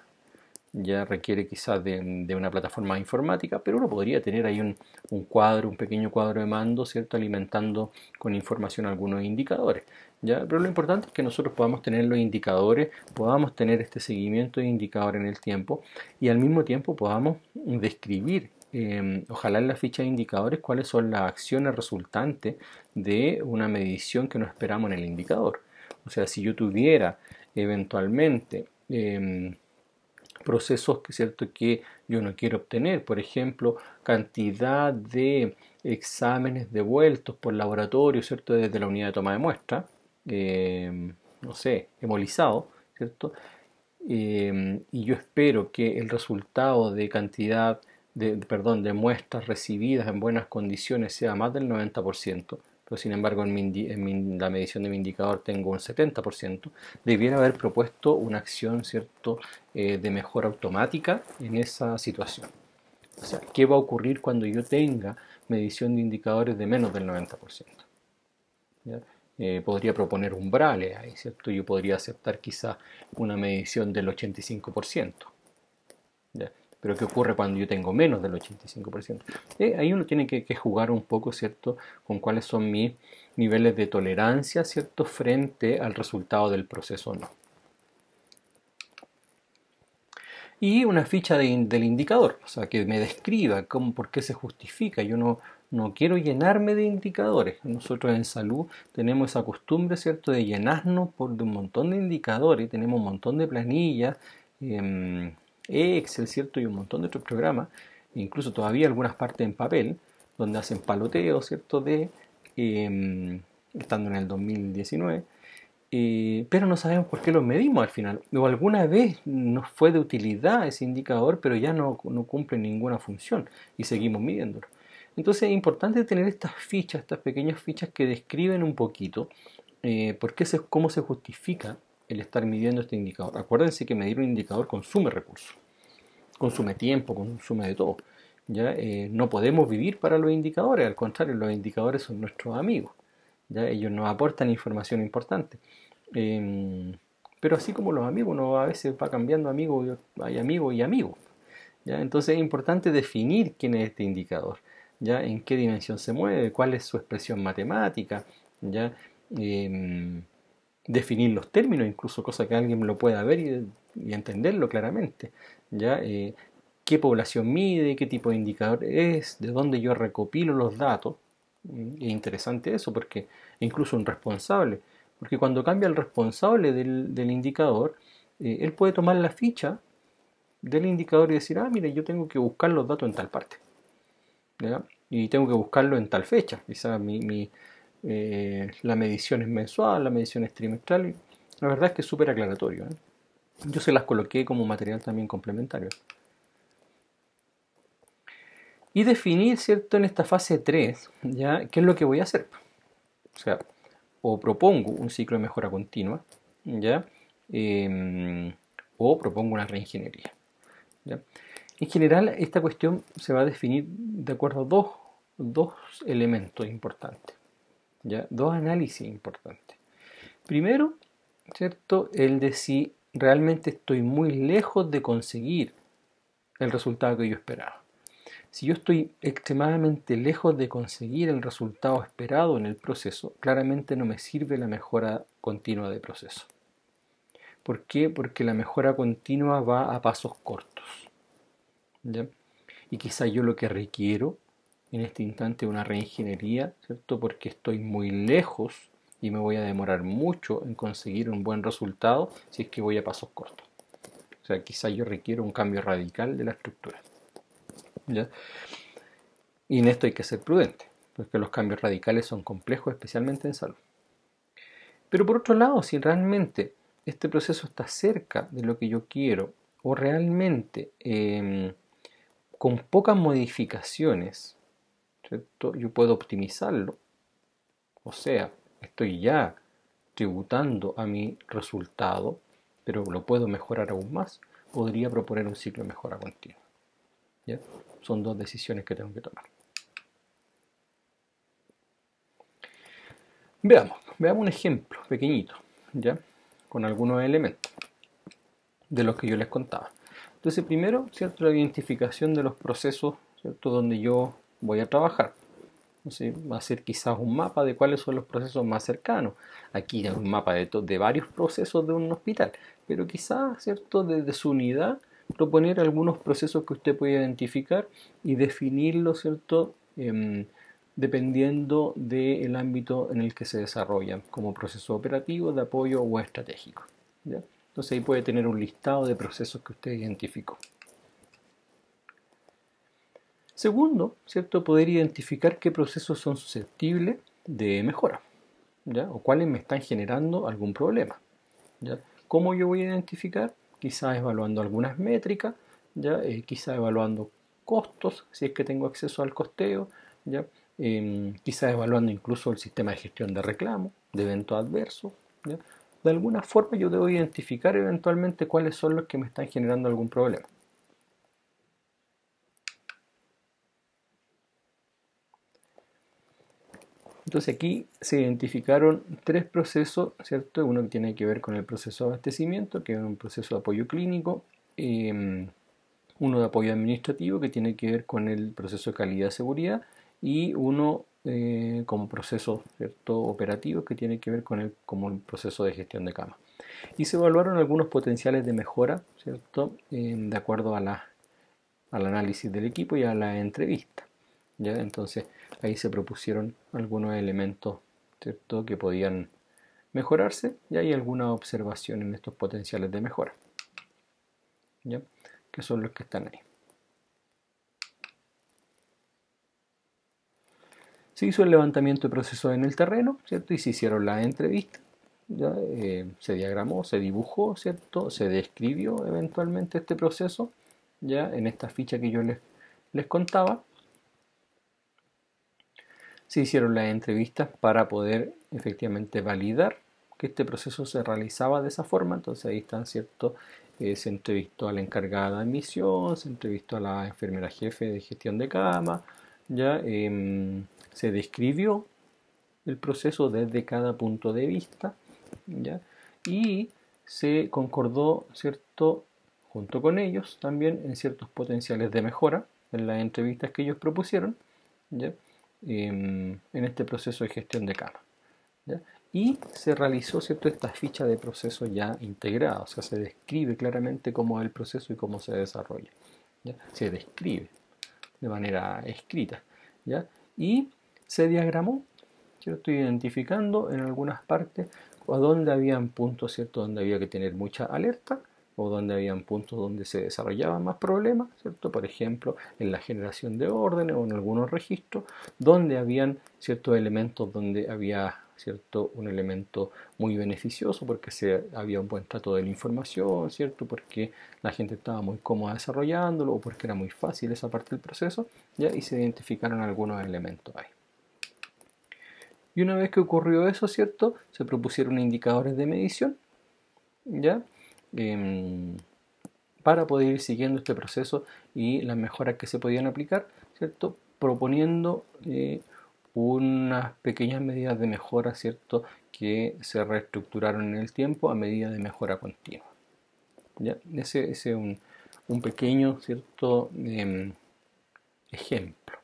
A: ya requiere quizás de una plataforma informática, pero uno podría tener ahí un pequeño cuadro de mando, ¿cierto?, alimentando con información algunos indicadores. ¿Ya? Pero lo importante es que nosotros podamos tener los indicadores, podamos tener este seguimiento de indicadores en el tiempo y al mismo tiempo podamos describir, ojalá en la ficha de indicadores, cuáles son las acciones resultantes de una medición que nos esperamos en el indicador. O sea, si yo tuviera eventualmente procesos ¿cierto?, que yo no quiero obtener, por ejemplo, cantidad de exámenes devueltos por laboratorio, ¿cierto?, desde la unidad de toma de muestra, no sé, hemolizado, ¿cierto? Y yo espero que el resultado de cantidad perdón, de muestras recibidas en buenas condiciones sea más del 90%, pero sin embargo la medición de mi indicador tengo un 70%, debiera haber propuesto una acción, ¿cierto?, de mejora automática en esa situación. O sea, ¿qué va a ocurrir cuando yo tenga medición de indicadores de menos del 90%? ¿Ya? Podría proponer umbrales ahí, ¿cierto? Yo podría aceptar quizá una medición del 85%. ¿Ya? Pero ¿qué ocurre cuando yo tengo menos del 85%? Ahí uno tiene que jugar un poco, ¿cierto?, con cuáles son mis niveles de tolerancia, ¿cierto?, frente al resultado del proceso o no. Y una ficha del indicador, o sea, que me describa por qué se justifica. Yo no quiero llenarme de indicadores. Nosotros en salud tenemos esa costumbre, ¿cierto?, de llenarnos de un montón de indicadores, tenemos un montón de planillas, Excel, ¿cierto?, y un montón de otros programas, incluso todavía algunas partes en papel, donde hacen paloteo, ¿cierto?, estando en el 2019, pero no sabemos por qué los medimos al final. O alguna vez nos fue de utilidad ese indicador, pero ya no cumple ninguna función y seguimos midiéndolo. Entonces es importante tener estas fichas, estas pequeñas fichas que describen un poquito cómo se justifica el estar midiendo este indicador. Acuérdense que medir un indicador consume recursos, consume tiempo, consume de todo. ¿Ya? No podemos vivir para los indicadores, al contrario, los indicadores son nuestros amigos. ¿Ya? Ellos nos aportan información importante. Eh, pero así como los amigos, uno a veces va cambiando amigos, hay amigos y amigos. ¿Ya? Entonces es importante definir quién es este indicador, ¿ya? En qué dimensión se mueve, cuál es su expresión matemática, ¿ya? Eh, Definir los términos, incluso cosa que alguien lo pueda ver y entenderlo claramente, ¿ya? Qué población mide, qué tipo de indicador es, de dónde yo recopilo los datos. Es interesante eso porque incluso un responsable, porque cuando cambia el responsable del indicador, él puede tomar la ficha del indicador y decir, ah, mire, yo tengo que buscar los datos en tal parte, ¿ya? Y tengo que buscarlo en tal fecha. Quizá la medición es mensual, la medición es trimestral. La verdad es que es súper aclaratorio, ¿eh? Yo se las coloqué como material también complementario. Y definir, ¿cierto?, en esta fase 3, ¿ya?, qué es lo que voy a hacer. O sea, o propongo un ciclo de mejora continua, ¿ya? O propongo una reingeniería, ¿ya? En general, esta cuestión se va a definir de acuerdo a dos elementos importantes, ¿ya? Dos análisis importantes. Primero, ¿cierto?, el de si realmente estoy muy lejos de conseguir el resultado que yo esperaba. Si yo estoy extremadamente lejos de conseguir el resultado esperado en el proceso, claramente no me sirve la mejora continua de proceso. ¿Por qué? Porque la mejora continua va a pasos cortos, ¿ya? Y quizá yo lo que requiero en este instante es una reingeniería, ¿cierto? Porque estoy muy lejos y me voy a demorar mucho en conseguir un buen resultado si es que voy a pasos cortos. O sea, quizá yo requiero un cambio radical de la estructura, ¿ya? Y en esto hay que ser prudente, porque los cambios radicales son complejos, especialmente en salud. Pero por otro lado, si realmente este proceso está cerca de lo que yo quiero, o realmente con pocas modificaciones, ¿cierto?, yo puedo optimizarlo, o sea, estoy ya tributando a mi resultado, pero lo puedo mejorar aún más, podría proponer un ciclo de mejora continua, ¿ya? Son dos decisiones que tengo que tomar. Veamos un ejemplo pequeñito, ¿ya?, con algunos elementos de los que yo les contaba. Entonces, primero, ¿cierto?, la identificación de los procesos, ¿cierto?, donde yo voy a trabajar. Entonces, va a ser quizás un mapa de cuáles son los procesos más cercanos. Aquí hay un mapa de varios procesos de un hospital, pero quizás, ¿cierto?, desde su unidad, proponer algunos procesos que usted puede identificar y definirlos, ¿cierto?, dependiendo del ámbito en el que se desarrollan, como proceso operativo, de apoyo o estratégico, ¿ya? Entonces ahí puede tener un listado de procesos que usted identificó. Segundo, ¿cierto?, poder identificar qué procesos son susceptibles de mejora. ¿ya? O cuáles me están generando algún problema, ¿ya? ¿Cómo yo voy a identificar? Quizás evaluando algunas métricas, ¿ya? Quizás evaluando costos, si es que tengo acceso al costeo, ¿ya? Quizás evaluando incluso el sistema de gestión de reclamo, de eventos adversos, ¿ya? De alguna forma yo debo identificar eventualmente cuáles son los que me están generando algún problema. Entonces aquí se identificaron tres procesos, ¿cierto? Uno que tiene que ver con el proceso de abastecimiento, que es un proceso de apoyo clínico, eh, uno de apoyo administrativo, que tiene que ver con el proceso de calidad-seguridad, y uno como proceso, ¿cierto?, operativo, que tiene que ver con como el proceso de gestión de cama. Y se evaluaron algunos potenciales de mejora, ¿cierto?, de acuerdo al análisis del equipo y a la entrevista, ¿ya? Entonces ahí se propusieron algunos elementos, ¿cierto?, que podían mejorarse, y hay alguna observación en estos potenciales de mejora, ¿ya?, que son los que están ahí. Se hizo el levantamiento de procesos en el terreno, ¿cierto? Y se hicieron las entrevistas, ¿ya? Se diagramó, se dibujó, ¿cierto? Se describió eventualmente este proceso, ya en esta ficha que yo les contaba. Se hicieron las entrevistas para poder efectivamente validar que este proceso se realizaba de esa forma. Entonces ahí están, ¿cierto? Se entrevistó a la encargada de admisión, se entrevistó a la enfermera jefe de gestión de cama, ya se describió el proceso desde cada punto de vista, ¿ya? Y se concordó, ¿cierto?, junto con ellos también en ciertos potenciales de mejora en las entrevistas que ellos propusieron, ¿ya?, en este proceso de gestión de cama, ¿ya? Y se realizó, ¿cierto?, esta ficha de proceso ya integrada, o sea, se describe claramente cómo es el proceso y cómo se desarrolla, ¿ya? Se describe de manera escrita, ¿ya? Y se diagramó, ¿cierto?, identificando en algunas partes a dónde habían puntos, ¿cierto?, donde había que tener mucha alerta, o donde habían puntos donde se desarrollaban más problemas, ¿cierto? Por ejemplo, en la generación de órdenes o en algunos registros, donde habían ciertos elementos donde había, ¿cierto?, un elemento muy beneficioso porque había un buen trato de la información, ¿cierto?, porque la gente estaba muy cómoda desarrollándolo o porque era muy fácil esa parte del proceso, ¿ya? Y se identificaron algunos elementos ahí. Y una vez que ocurrió eso, ¿cierto?, se propusieron indicadores de medición, ¿ya? Em, para poder ir siguiendo este proceso y las mejoras que se podían aplicar, ¿cierto?, proponiendo unas pequeñas medidas de mejora, ¿cierto?, que se reestructuraron en el tiempo a medida de mejora continua, ¿ya? Ese es un pequeño, ¿cierto?, ejemplo,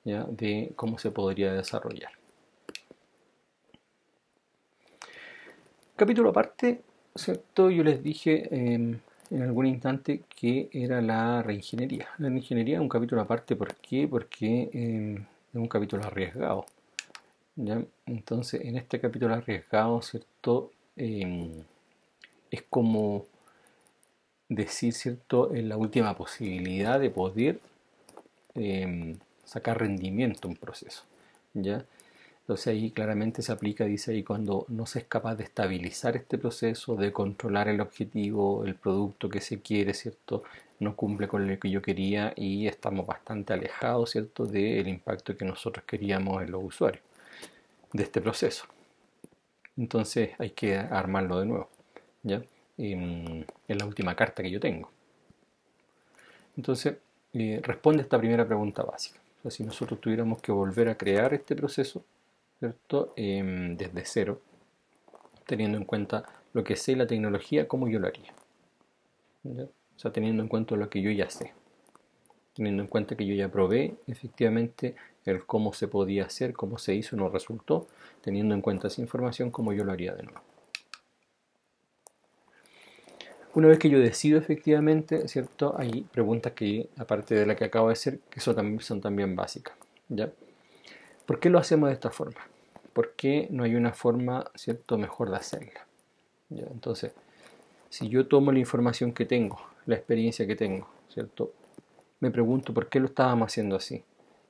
A: ¿ya?, de cómo se podría desarrollar. Capítulo aparte, ¿cierto? Yo les dije en algún instante que era la reingeniería. La reingeniería es un capítulo aparte, ¿por qué? Porque es un capítulo arriesgado, ¿ya? Entonces, en este capítulo arriesgado, ¿cierto? Es como decir, ¿cierto?, en la última posibilidad de poder sacar rendimiento a un proceso, ¿ya? Entonces ahí claramente se aplica, dice ahí, cuando no se es capaz de estabilizar este proceso, de controlar el objetivo, el producto que se quiere, ¿cierto? No cumple con lo que yo quería y estamos bastante alejados, ¿cierto?, del impacto que nosotros queríamos en los usuarios de este proceso. Entonces hay que armarlo de nuevo, ¿ya? Es la última carta que yo tengo. Entonces responde a esta primera pregunta básica. O sea, si nosotros tuviéramos que volver a crear este proceso, ¿cierto?, desde cero, teniendo en cuenta lo que sé y la tecnología, ¿cómo yo lo haría? ¿Ya? O sea, teniendo en cuenta lo que yo ya sé, teniendo en cuenta que yo ya probé efectivamente el cómo se podía hacer, cómo se hizo, no resultó, teniendo en cuenta esa información, ¿cómo yo lo haría de nuevo? Una vez que yo decido efectivamente, ¿cierto?, hay preguntas que, aparte de la que acabo de hacer, que son también básicas, ¿ya? ¿Por qué lo hacemos de esta forma? ¿Por qué no hay una forma, ¿cierto?, mejor de hacerla? ¿Ya? Entonces, si yo tomo la información que tengo, la experiencia que tengo, ¿cierto?, me pregunto por qué lo estábamos haciendo así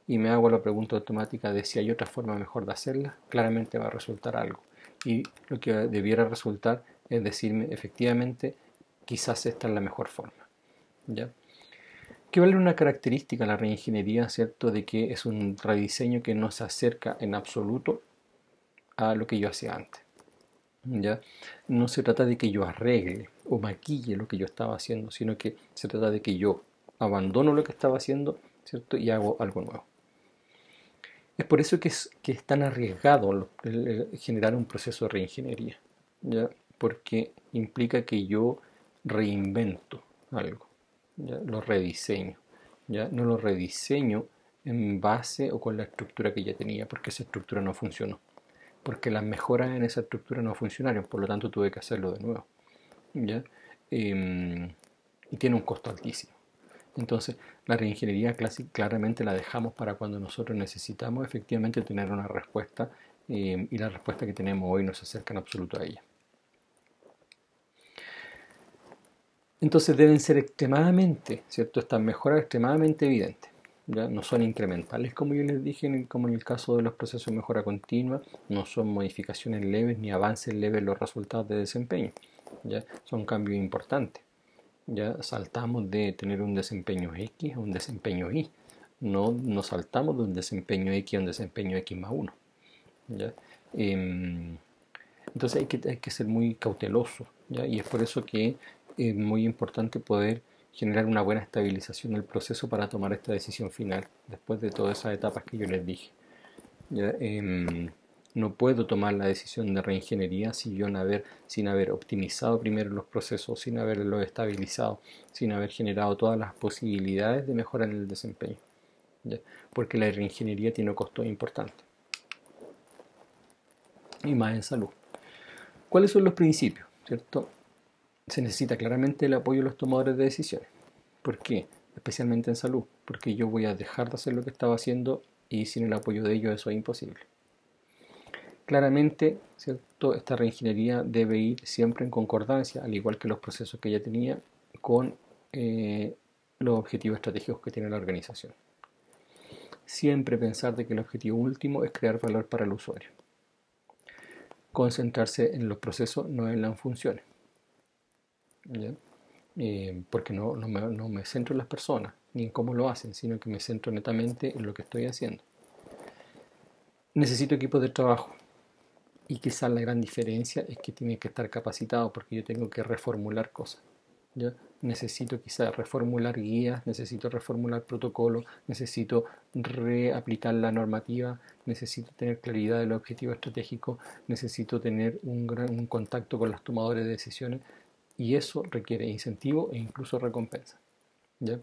A: y me hago la pregunta automática de si hay otra forma mejor de hacerla, claramente va a resultar algo. Y lo que debiera resultar es decirme, efectivamente, quizás esta es la mejor forma. ¿Ya? Que vale una característica de la reingeniería, ¿cierto? De que es un rediseño que no se acerca en absoluto a lo que yo hacía antes. ¿Ya? No se trata de que yo arregle o maquille lo que yo estaba haciendo, sino que se trata de que yo abandono lo que estaba haciendo, ¿cierto? Y hago algo nuevo. Es por eso que es tan arriesgado generar un proceso de reingeniería, ¿ya? Porque implica que yo reinvento algo, ¿ya? Lo rediseño, ¿ya? No lo rediseño en base o con la estructura que ya tenía, porque esa estructura no funcionó, porque las mejoras en esa estructura no funcionaron, por lo tanto tuve que hacerlo de nuevo, ¿ya? Y tiene un costo altísimo. Entonces, la reingeniería claramente la dejamos para cuando nosotros necesitamos efectivamente tener una respuesta, y la respuesta que tenemos hoy no se acerca en absoluto a ella. Entonces deben ser extremadamente, ¿cierto? Estas mejoras extremadamente evidentes. ¿Ya? No son incrementales, como yo les dije, como en el caso de los procesos de mejora continua, no son modificaciones leves ni avances leves en los resultados de desempeño. ¿Ya? Son cambios importantes. Ya saltamos de tener un desempeño X a un desempeño Y. No saltamos de un desempeño X a un desempeño X más 1. ¿Ya? Em, entonces hay que ser muy cauteloso, ¿ya? Y es por eso que es muy importante poder generar una buena estabilización del proceso para tomar esta decisión final, después de todas esas etapas que yo les dije. ¿Ya? No puedo tomar la decisión de reingeniería sin haber optimizado primero los procesos, sin haberlos estabilizado, sin haber generado todas las posibilidades de mejora en el desempeño. ¿Ya? Porque la reingeniería tiene costos importantes, y más en salud. ¿Cuáles son los principios? ¿Cierto? Se necesita claramente el apoyo de los tomadores de decisiones. ¿Por qué? Especialmente en salud, porque yo voy a dejar de hacer lo que estaba haciendo y sin el apoyo de ellos eso es imposible. Claramente, ¿cierto? Esta reingeniería debe ir siempre en concordancia, al igual que los procesos que ya tenía, con los objetivos estratégicos que tiene la organización. Siempre pensar de que el objetivo último es crear valor para el usuario. Concentrarse en los procesos, no en las funciones. ¿Ya? Porque no me centro en las personas, ni en cómo lo hacen, sino que me centro netamente en lo que estoy haciendo. Necesito equipos de trabajo. Y quizás la gran diferencia es que tiene que estar capacitado porque yo tengo que reformular cosas. ¿Ya? Necesito quizás reformular guías, necesito reformular protocolos, necesito reaplicar la normativa, necesito tener claridad del objetivo estratégico, necesito tener un contacto con los tomadores de decisiones y eso requiere incentivo e incluso recompensa. ¿Ya?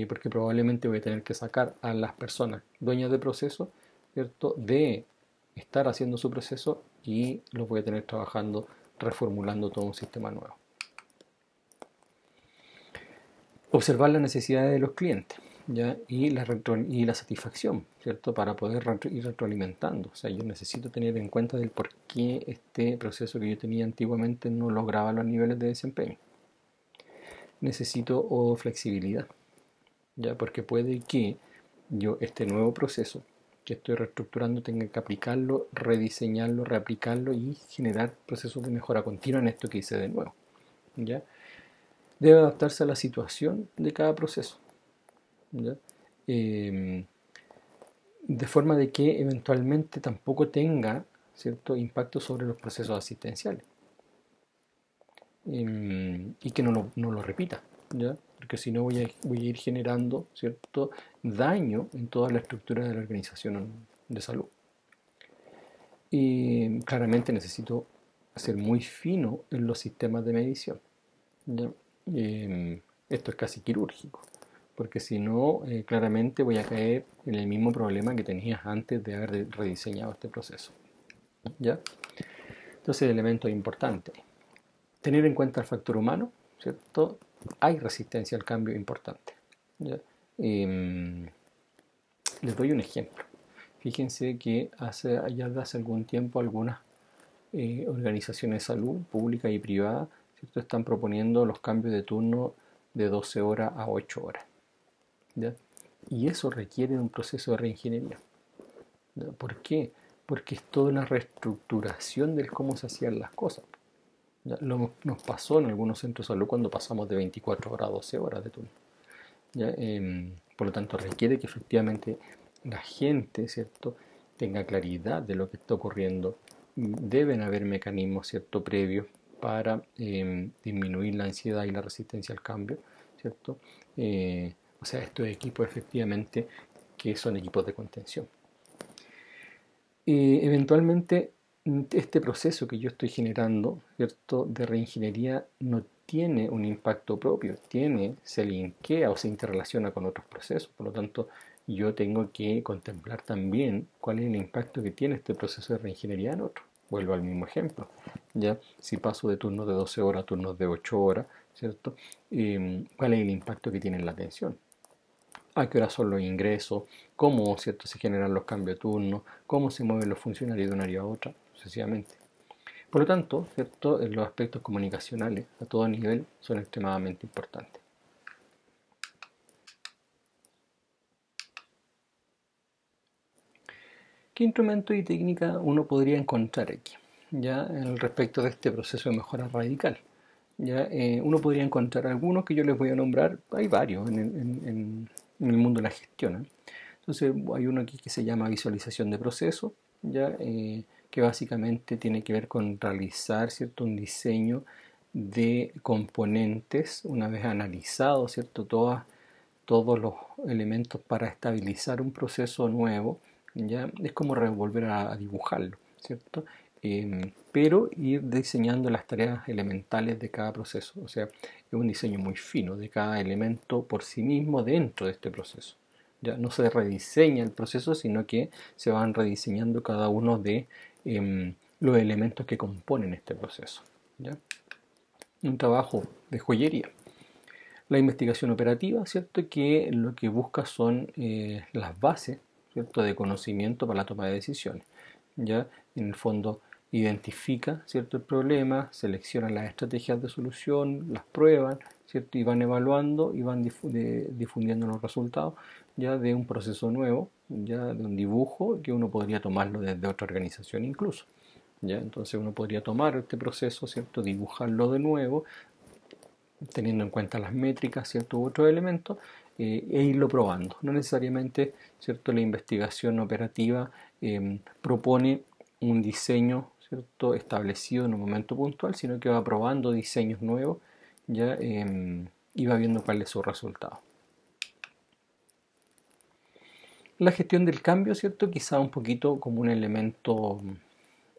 A: Porque probablemente voy a tener que sacar a las personas dueñas de proceso, ¿cierto? De estar haciendo su proceso y los voy a tener trabajando, reformulando todo un sistema nuevo. Observar las necesidades de los clientes, ¿ya? Y la satisfacción, ¿cierto? Para poder ir retroalimentando. O sea, yo necesito tener en cuenta del por qué este proceso que yo tenía antiguamente no lograba los niveles de desempeño. Necesito flexibilidad, ¿ya? Porque puede que yo este nuevo proceso que estoy reestructurando tenga que aplicarlo, rediseñarlo, reaplicarlo y generar procesos de mejora continua en esto que hice de nuevo, ¿ya? Debe adaptarse a la situación de cada proceso, ¿ya? Eh, de forma de que eventualmente tampoco tenga cierto impacto sobre los procesos asistenciales, y que no lo repita, ¿ya? Porque si no voy a ir generando cierto daño en toda la estructura de la organización de salud. Y claramente necesito ser muy fino en los sistemas de medición, ¿ya? Esto es casi quirúrgico, porque si no, claramente voy a caer en el mismo problema que tenías antes de haber rediseñado este proceso, ¿ya? Entonces, elementos importantes. Tener en cuenta el factor humano, ¿cierto? Hay resistencia al cambio importante, ¿ya? Em, Les doy un ejemplo. Fíjense que ya de hace algún tiempo algunas organizaciones de salud, públicas y privadas, ¿cierto? Están proponiendo los cambios de turno de 12 horas a 8 horas, ¿ya? Y eso requiere un proceso de reingeniería, ¿ya? ¿Por qué? porque es toda una reestructuración de cómo se hacían las cosas. Ya, nos pasó en algunos centros de salud cuando pasamos de 24 horas a 12 horas de turno. ¿Ya? Por lo tanto, requiere que efectivamente la gente, ¿cierto?, tenga claridad de lo que está ocurriendo. Deben haber mecanismos, ¿cierto?, previos para disminuir la ansiedad y la resistencia al cambio, ¿cierto? O sea, estos equipos efectivamente que son equipos de contención. Eventualmente, este proceso que yo estoy generando, ¿cierto?, de reingeniería no tiene un impacto propio, se linkea o se interrelaciona con otros procesos. Por lo tanto, yo tengo que contemplar también cuál es el impacto que tiene este proceso de reingeniería en otro. Vuelvo al mismo ejemplo. Ya, si paso de turnos de 12 horas a turnos de 8 horas, ¿cierto? ¿Cuál es el impacto que tiene en la atención? A qué hora son los ingresos, cómo, ¿cierto?, se generan los cambios de turno, cómo se mueven los funcionarios de un área a otra, sucesivamente. Por lo tanto, ¿cierto?, los aspectos comunicacionales a todo nivel son extremadamente importantes. ¿Qué instrumentos y técnicas uno podría encontrar aquí? Ya respecto de este proceso de mejora radical. Ya, uno podría encontrar algunos que yo les voy a nombrar, hay varios en el mundo de la gestión. Entonces hay uno aquí que se llama visualización de procesos, ya, que básicamente tiene que ver con realizar, ¿cierto?, un diseño de componentes una vez analizado, ¿cierto?, todos los elementos para estabilizar un proceso nuevo. Ya es como volver a dibujarlo, ¿cierto? Pero ir diseñando las tareas elementales de cada proceso. O sea, es un diseño muy fino de cada elemento por sí mismo dentro de este proceso. Ya no se rediseña el proceso, sino que se van rediseñando cada uno de los elementos que componen este proceso. ¿Ya? Un trabajo de joyería. La investigación operativa, ¿cierto?, que lo que busca son las bases, ¿cierto?, de conocimiento para la toma de decisiones. Ya, en el fondo, identifica, ¿cierto?, el problema, selecciona las estrategias de solución, las prueban, ¿cierto?, y van evaluando y van difundiendo los resultados ya de un proceso nuevo, ya de un dibujo que uno podría tomarlo desde otra organización incluso. ¿Ya? Entonces uno podría tomar este proceso, ¿cierto?, dibujarlo de nuevo, teniendo en cuenta las métricas, ¿cierto?, u otros elementos, e irlo probando. No necesariamente, ¿cierto?, la investigación operativa propone un diseño, ¿cierto?, establecido en un momento puntual, sino que va probando diseños nuevos, ya, y va viendo cuál es su resultado. La gestión del cambio, ¿cierto?, quizá un poquito como un elemento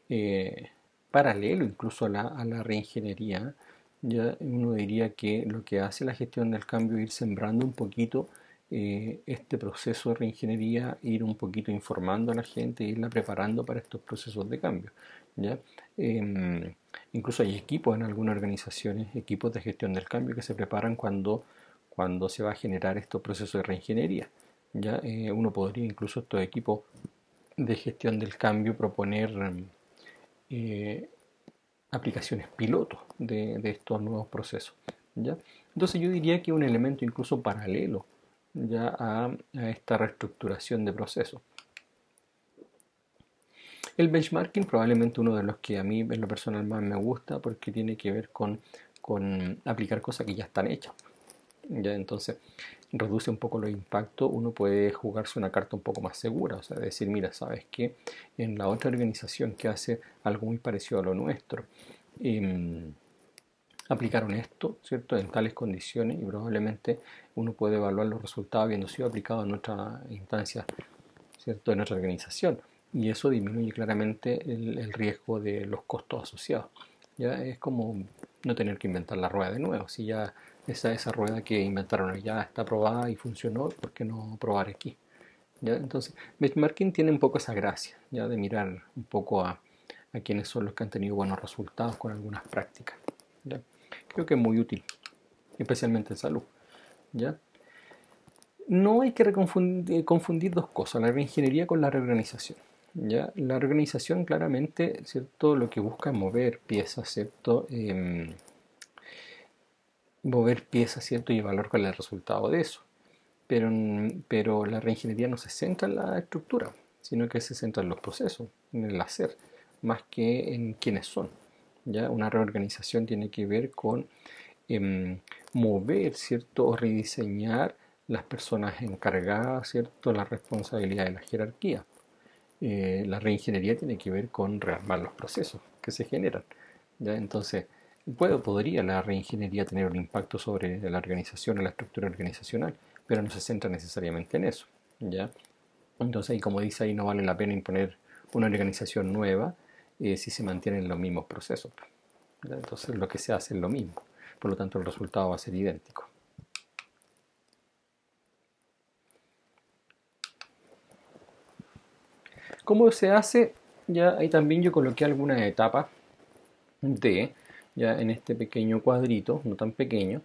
A: eh, paralelo incluso a la reingeniería. Ya uno diría que lo que hace la gestión del cambio es ir sembrando un poquito este proceso de reingeniería, ir un poquito informando a la gente, irla preparando para estos procesos de cambio. ¿Ya? Incluso hay equipos en algunas organizaciones, equipos de gestión del cambio que se preparan cuando se va a generar estos procesos de reingeniería. ¿Ya? Uno podría incluso estos equipos de gestión del cambio proponer eh, aplicaciones pilotos de estos nuevos procesos. ¿Ya? Entonces yo diría que un elemento incluso paralelo ya a esta reestructuración de procesos. El benchmarking probablemente uno de los que a mí en lo personal más me gusta porque tiene que ver con aplicar cosas que ya están hechas. ¿Ya? Entonces reduce un poco los impactos, uno puede jugarse una carta un poco más segura, o sea, decir, mira, ¿sabes qué? En la otra organización que hace algo muy parecido a lo nuestro, eh, aplicaron esto, ¿cierto?, en tales condiciones y probablemente uno puede evaluar los resultados habiendo sido aplicado en otra instancia, ¿cierto?, en otra organización. Y eso disminuye claramente el riesgo de los costos asociados. Ya es como no tener que inventar la rueda de nuevo. Si ya esa rueda que inventaron allá está probada y funcionó, ¿por qué no probar aquí? ¿Ya? Entonces, benchmarking tiene un poco esa gracia, ya de mirar un poco a quienes son los que han tenido buenos resultados con algunas prácticas. ¿Ya? Creo que es muy útil, especialmente en salud. ¿Ya? No hay que confundir dos cosas, la reingeniería con la reorganización. ¿Ya? La reorganización claramente, ¿cierto?, lo que busca es mover piezas, ¿cierto? Mover piezas, ¿cierto?, y evaluar cuál es el resultado de eso. Pero la reingeniería no se centra en la estructura, sino que se centra en los procesos, en el hacer, más que en quiénes son. ¿Ya? Una reorganización tiene que ver con mover, ¿cierto? O rediseñar las personas encargadas, ¿cierto? La responsabilidad de la jerarquía. La reingeniería tiene que ver con rearmar los procesos que se generan. ¿Ya? Entonces, podría la reingeniería tener un impacto sobre la organización o la estructura organizacional, pero no se centra necesariamente en eso. ¿Ya? Entonces, ahí como dice ahí, no vale la pena imponer una organización nueva si se mantienen los mismos procesos. ¿Ya? Entonces, lo que se hace es lo mismo. Por lo tanto, el resultado va a ser idéntico. ¿Cómo se hace? Ya ahí también yo coloqué algunas etapas de, ya en este pequeño cuadrito, no tan pequeño,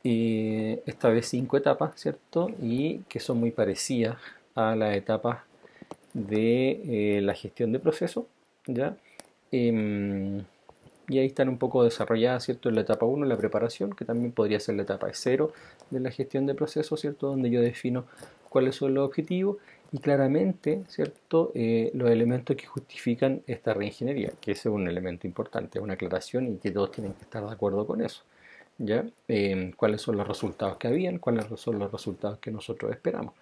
A: esta vez 5 etapas, ¿cierto? Y que son muy parecidas a las etapas de la gestión de procesos, ¿ya? Em, y ahí están un poco desarrolladas, ¿cierto? En la etapa uno la preparación, que también podría ser la etapa cero de la gestión de procesos, ¿cierto? Donde yo defino cuáles son los objetivos y claramente, ¿cierto? Los elementos que justifican esta reingeniería, que ese es un elemento importante, una aclaración y que todos tienen que estar de acuerdo con eso, ¿ya? Cuáles son los resultados que habían, cuáles son los resultados que nosotros esperamos,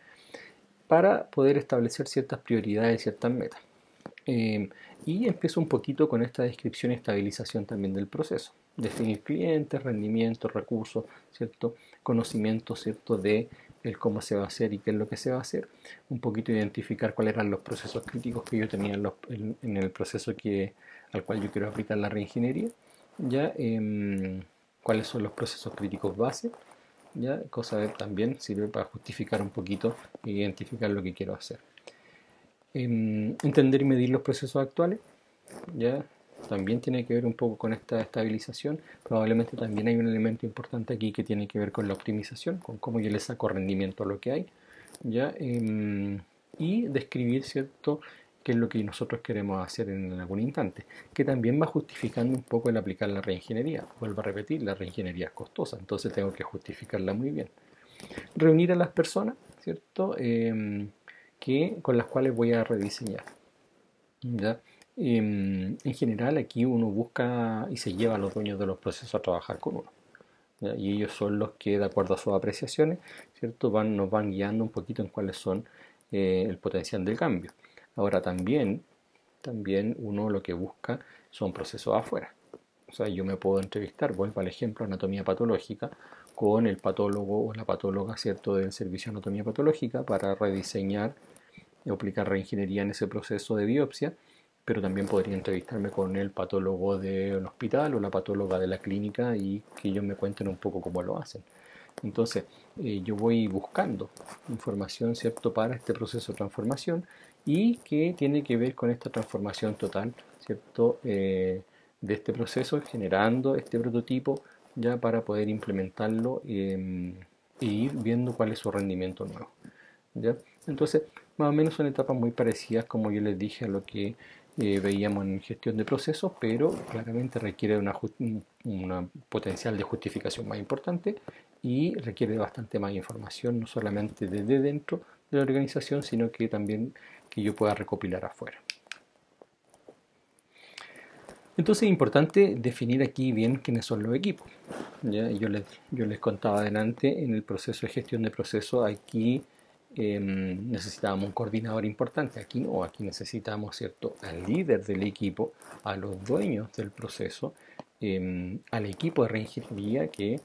A: para poder establecer ciertas prioridades y ciertas metas. Eh, y empiezo un poquito con esta descripción y estabilización también del proceso. Definir clientes, rendimientos, recursos, ¿cierto? Conocimiento, ¿cierto? De el cómo se va a hacer y qué es lo que se va a hacer. Un poquito identificar cuáles eran los procesos críticos que yo tenía en el proceso al cual yo quiero aplicar la reingeniería. ¿Ya? Cuáles son los procesos críticos base. ¿Ya? Cosa de, también sirve para justificar un poquito e identificar lo que quiero hacer. Entender y medir los procesos actuales, ya también tiene que ver un poco con esta estabilización. Probablemente también hay un elemento importante aquí que tiene que ver con la optimización, con cómo yo le saco rendimiento a lo que hay, ya y describir, cierto, qué es lo que nosotros queremos hacer en algún instante, que también va justificando un poco el aplicar la reingeniería. Vuelvo a repetir, la reingeniería es costosa, entonces tengo que justificarla muy bien. Reunir a las personas, ¿cierto? Con las cuales voy a rediseñar. ¿Ya? En general aquí uno busca y se lleva a los dueños de los procesos a trabajar con uno. ¿Ya? Y ellos son los que, de acuerdo a sus apreciaciones, ¿cierto? Nos van guiando un poquito en cuáles son el potencial del cambio. Ahora también uno lo que busca son procesos afuera. O sea, yo me puedo entrevistar, vuelvo al ejemplo, anatomía patológica, con el patólogo o la patóloga, ¿cierto?, del servicio de anatomía patológica para rediseñar y aplicar reingeniería en ese proceso de biopsia, pero también podría entrevistarme con el patólogo del hospital o la patóloga de la clínica y que ellos me cuenten un poco cómo lo hacen. Entonces, yo voy buscando información, ¿cierto?, para este proceso de transformación y que tiene que ver con esta transformación total, ¿cierto?, de este proceso, generando este prototipo ya para poder implementarlo e ir viendo cuál es su rendimiento nuevo. ¿Ya? Entonces, más o menos son etapas muy parecidas, como yo les dije, a lo que veíamos en gestión de procesos, pero claramente requiere una potencial de justificación más importante y requiere bastante más información, no solamente desde dentro de la organización, sino que también que yo pueda recopilar afuera. Entonces es importante definir aquí bien quiénes son los equipos. ¿Ya? Yo les contaba adelante en el proceso de gestión de procesos, aquí necesitábamos un coordinador importante. Aquí no, aquí necesitamos, ¿cierto?, al líder del equipo, a los dueños del proceso, al equipo de reingeniería que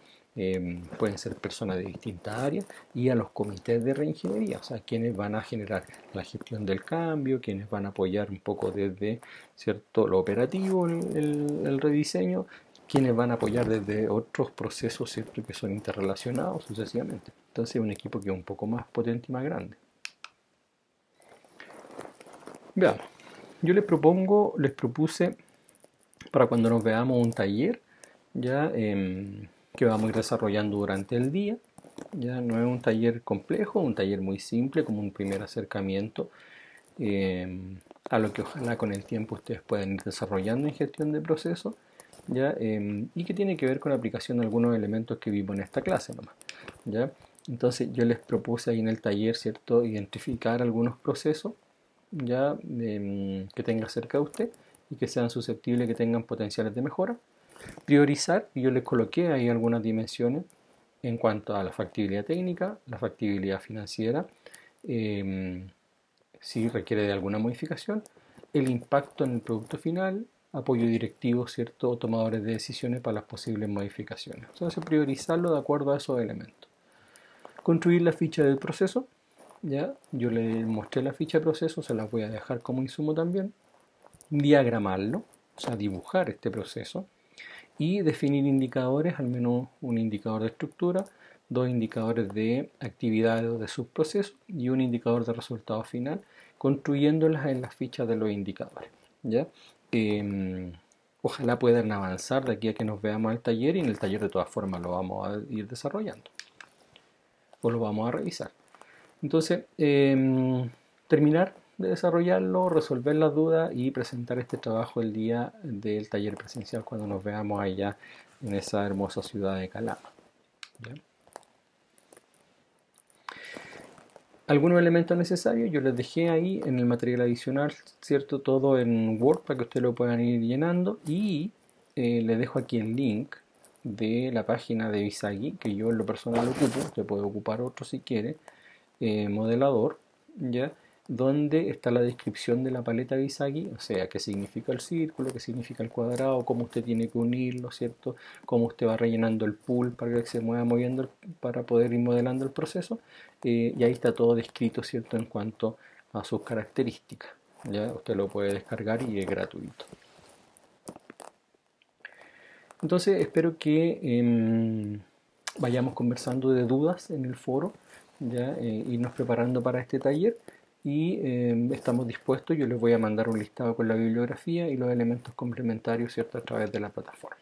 A: pueden ser personas de distintas áreas y a los comités de reingeniería, o sea, quienes van a generar la gestión del cambio, quienes van a apoyar un poco desde, ¿cierto?, lo operativo, el rediseño, quienes van a apoyar desde otros procesos, ¿cierto?, que son interrelacionados sucesivamente. Entonces es un equipo que es un poco más potente y más grande. Veamos, yo les propuse para cuando nos veamos un taller ya que vamos a ir desarrollando durante el día. Ya no es un taller complejo, un taller muy simple, como un primer acercamiento a lo que ojalá con el tiempo ustedes puedan ir desarrollando en gestión de procesos, ¿ya? Y que tiene que ver con la aplicación de algunos elementos que vimos en esta clase nomás, ¿ya? Entonces yo les propuse ahí en el taller, ¿cierto?, identificar algunos procesos ya que tenga cerca de usted y que sean susceptibles, que tengan potenciales de mejora. Priorizar, y yo les coloqué ahí algunas dimensiones en cuanto a la factibilidad técnica, la factibilidad financiera, eh, si requiere de alguna modificación, el impacto en el producto final, apoyo directivo, ¿cierto? O tomadores de decisiones para las posibles modificaciones. Entonces, priorizarlo de acuerdo a esos elementos. Construir la ficha del proceso, ¿ya? Yo le mostré la ficha de proceso, se la voy a dejar como insumo también. Diagramarlo, o sea, dibujar este proceso y definir indicadores, al menos un indicador de estructura, dos indicadores de actividades o de subprocesos y un indicador de resultado final, construyéndolas en las fichas de los indicadores. ¿Ya? Eh, Ojalá puedan avanzar de aquí a que nos veamos al taller, y en el taller de todas formas lo vamos a ir desarrollando o lo vamos a revisar. Entonces, terminar de desarrollarlo, resolver las dudas y presentar este trabajo el día del taller presencial cuando nos veamos allá en esa hermosa ciudad de Calama. ¿Ya? Algunos elementos necesarios yo les dejé ahí en el material adicional, ¿cierto? Todo en Word para que ustedes lo puedan ir llenando, y les dejo aquí el link de la página de Visagi, que yo en lo personal ocupo, usted puede ocupar otro si quiere, modelador, ¿ya? Donde está la descripción de la paleta Visagi, o sea, qué significa el círculo, qué significa el cuadrado, cómo usted tiene que unirlo, ¿cierto? Cómo usted va rellenando el pool para que se mueva moviendo, para poder ir modelando el proceso, y ahí está todo descrito, ¿cierto? En cuanto a sus características, ¿ya? Usted lo puede descargar y es gratuito. Entonces espero que vayamos conversando de dudas en el foro, ya irnos preparando para este taller, y estamos dispuestos. Yo les voy a mandar un listado con la bibliografía y los elementos complementarios, ¿cierto? A través de la plataforma.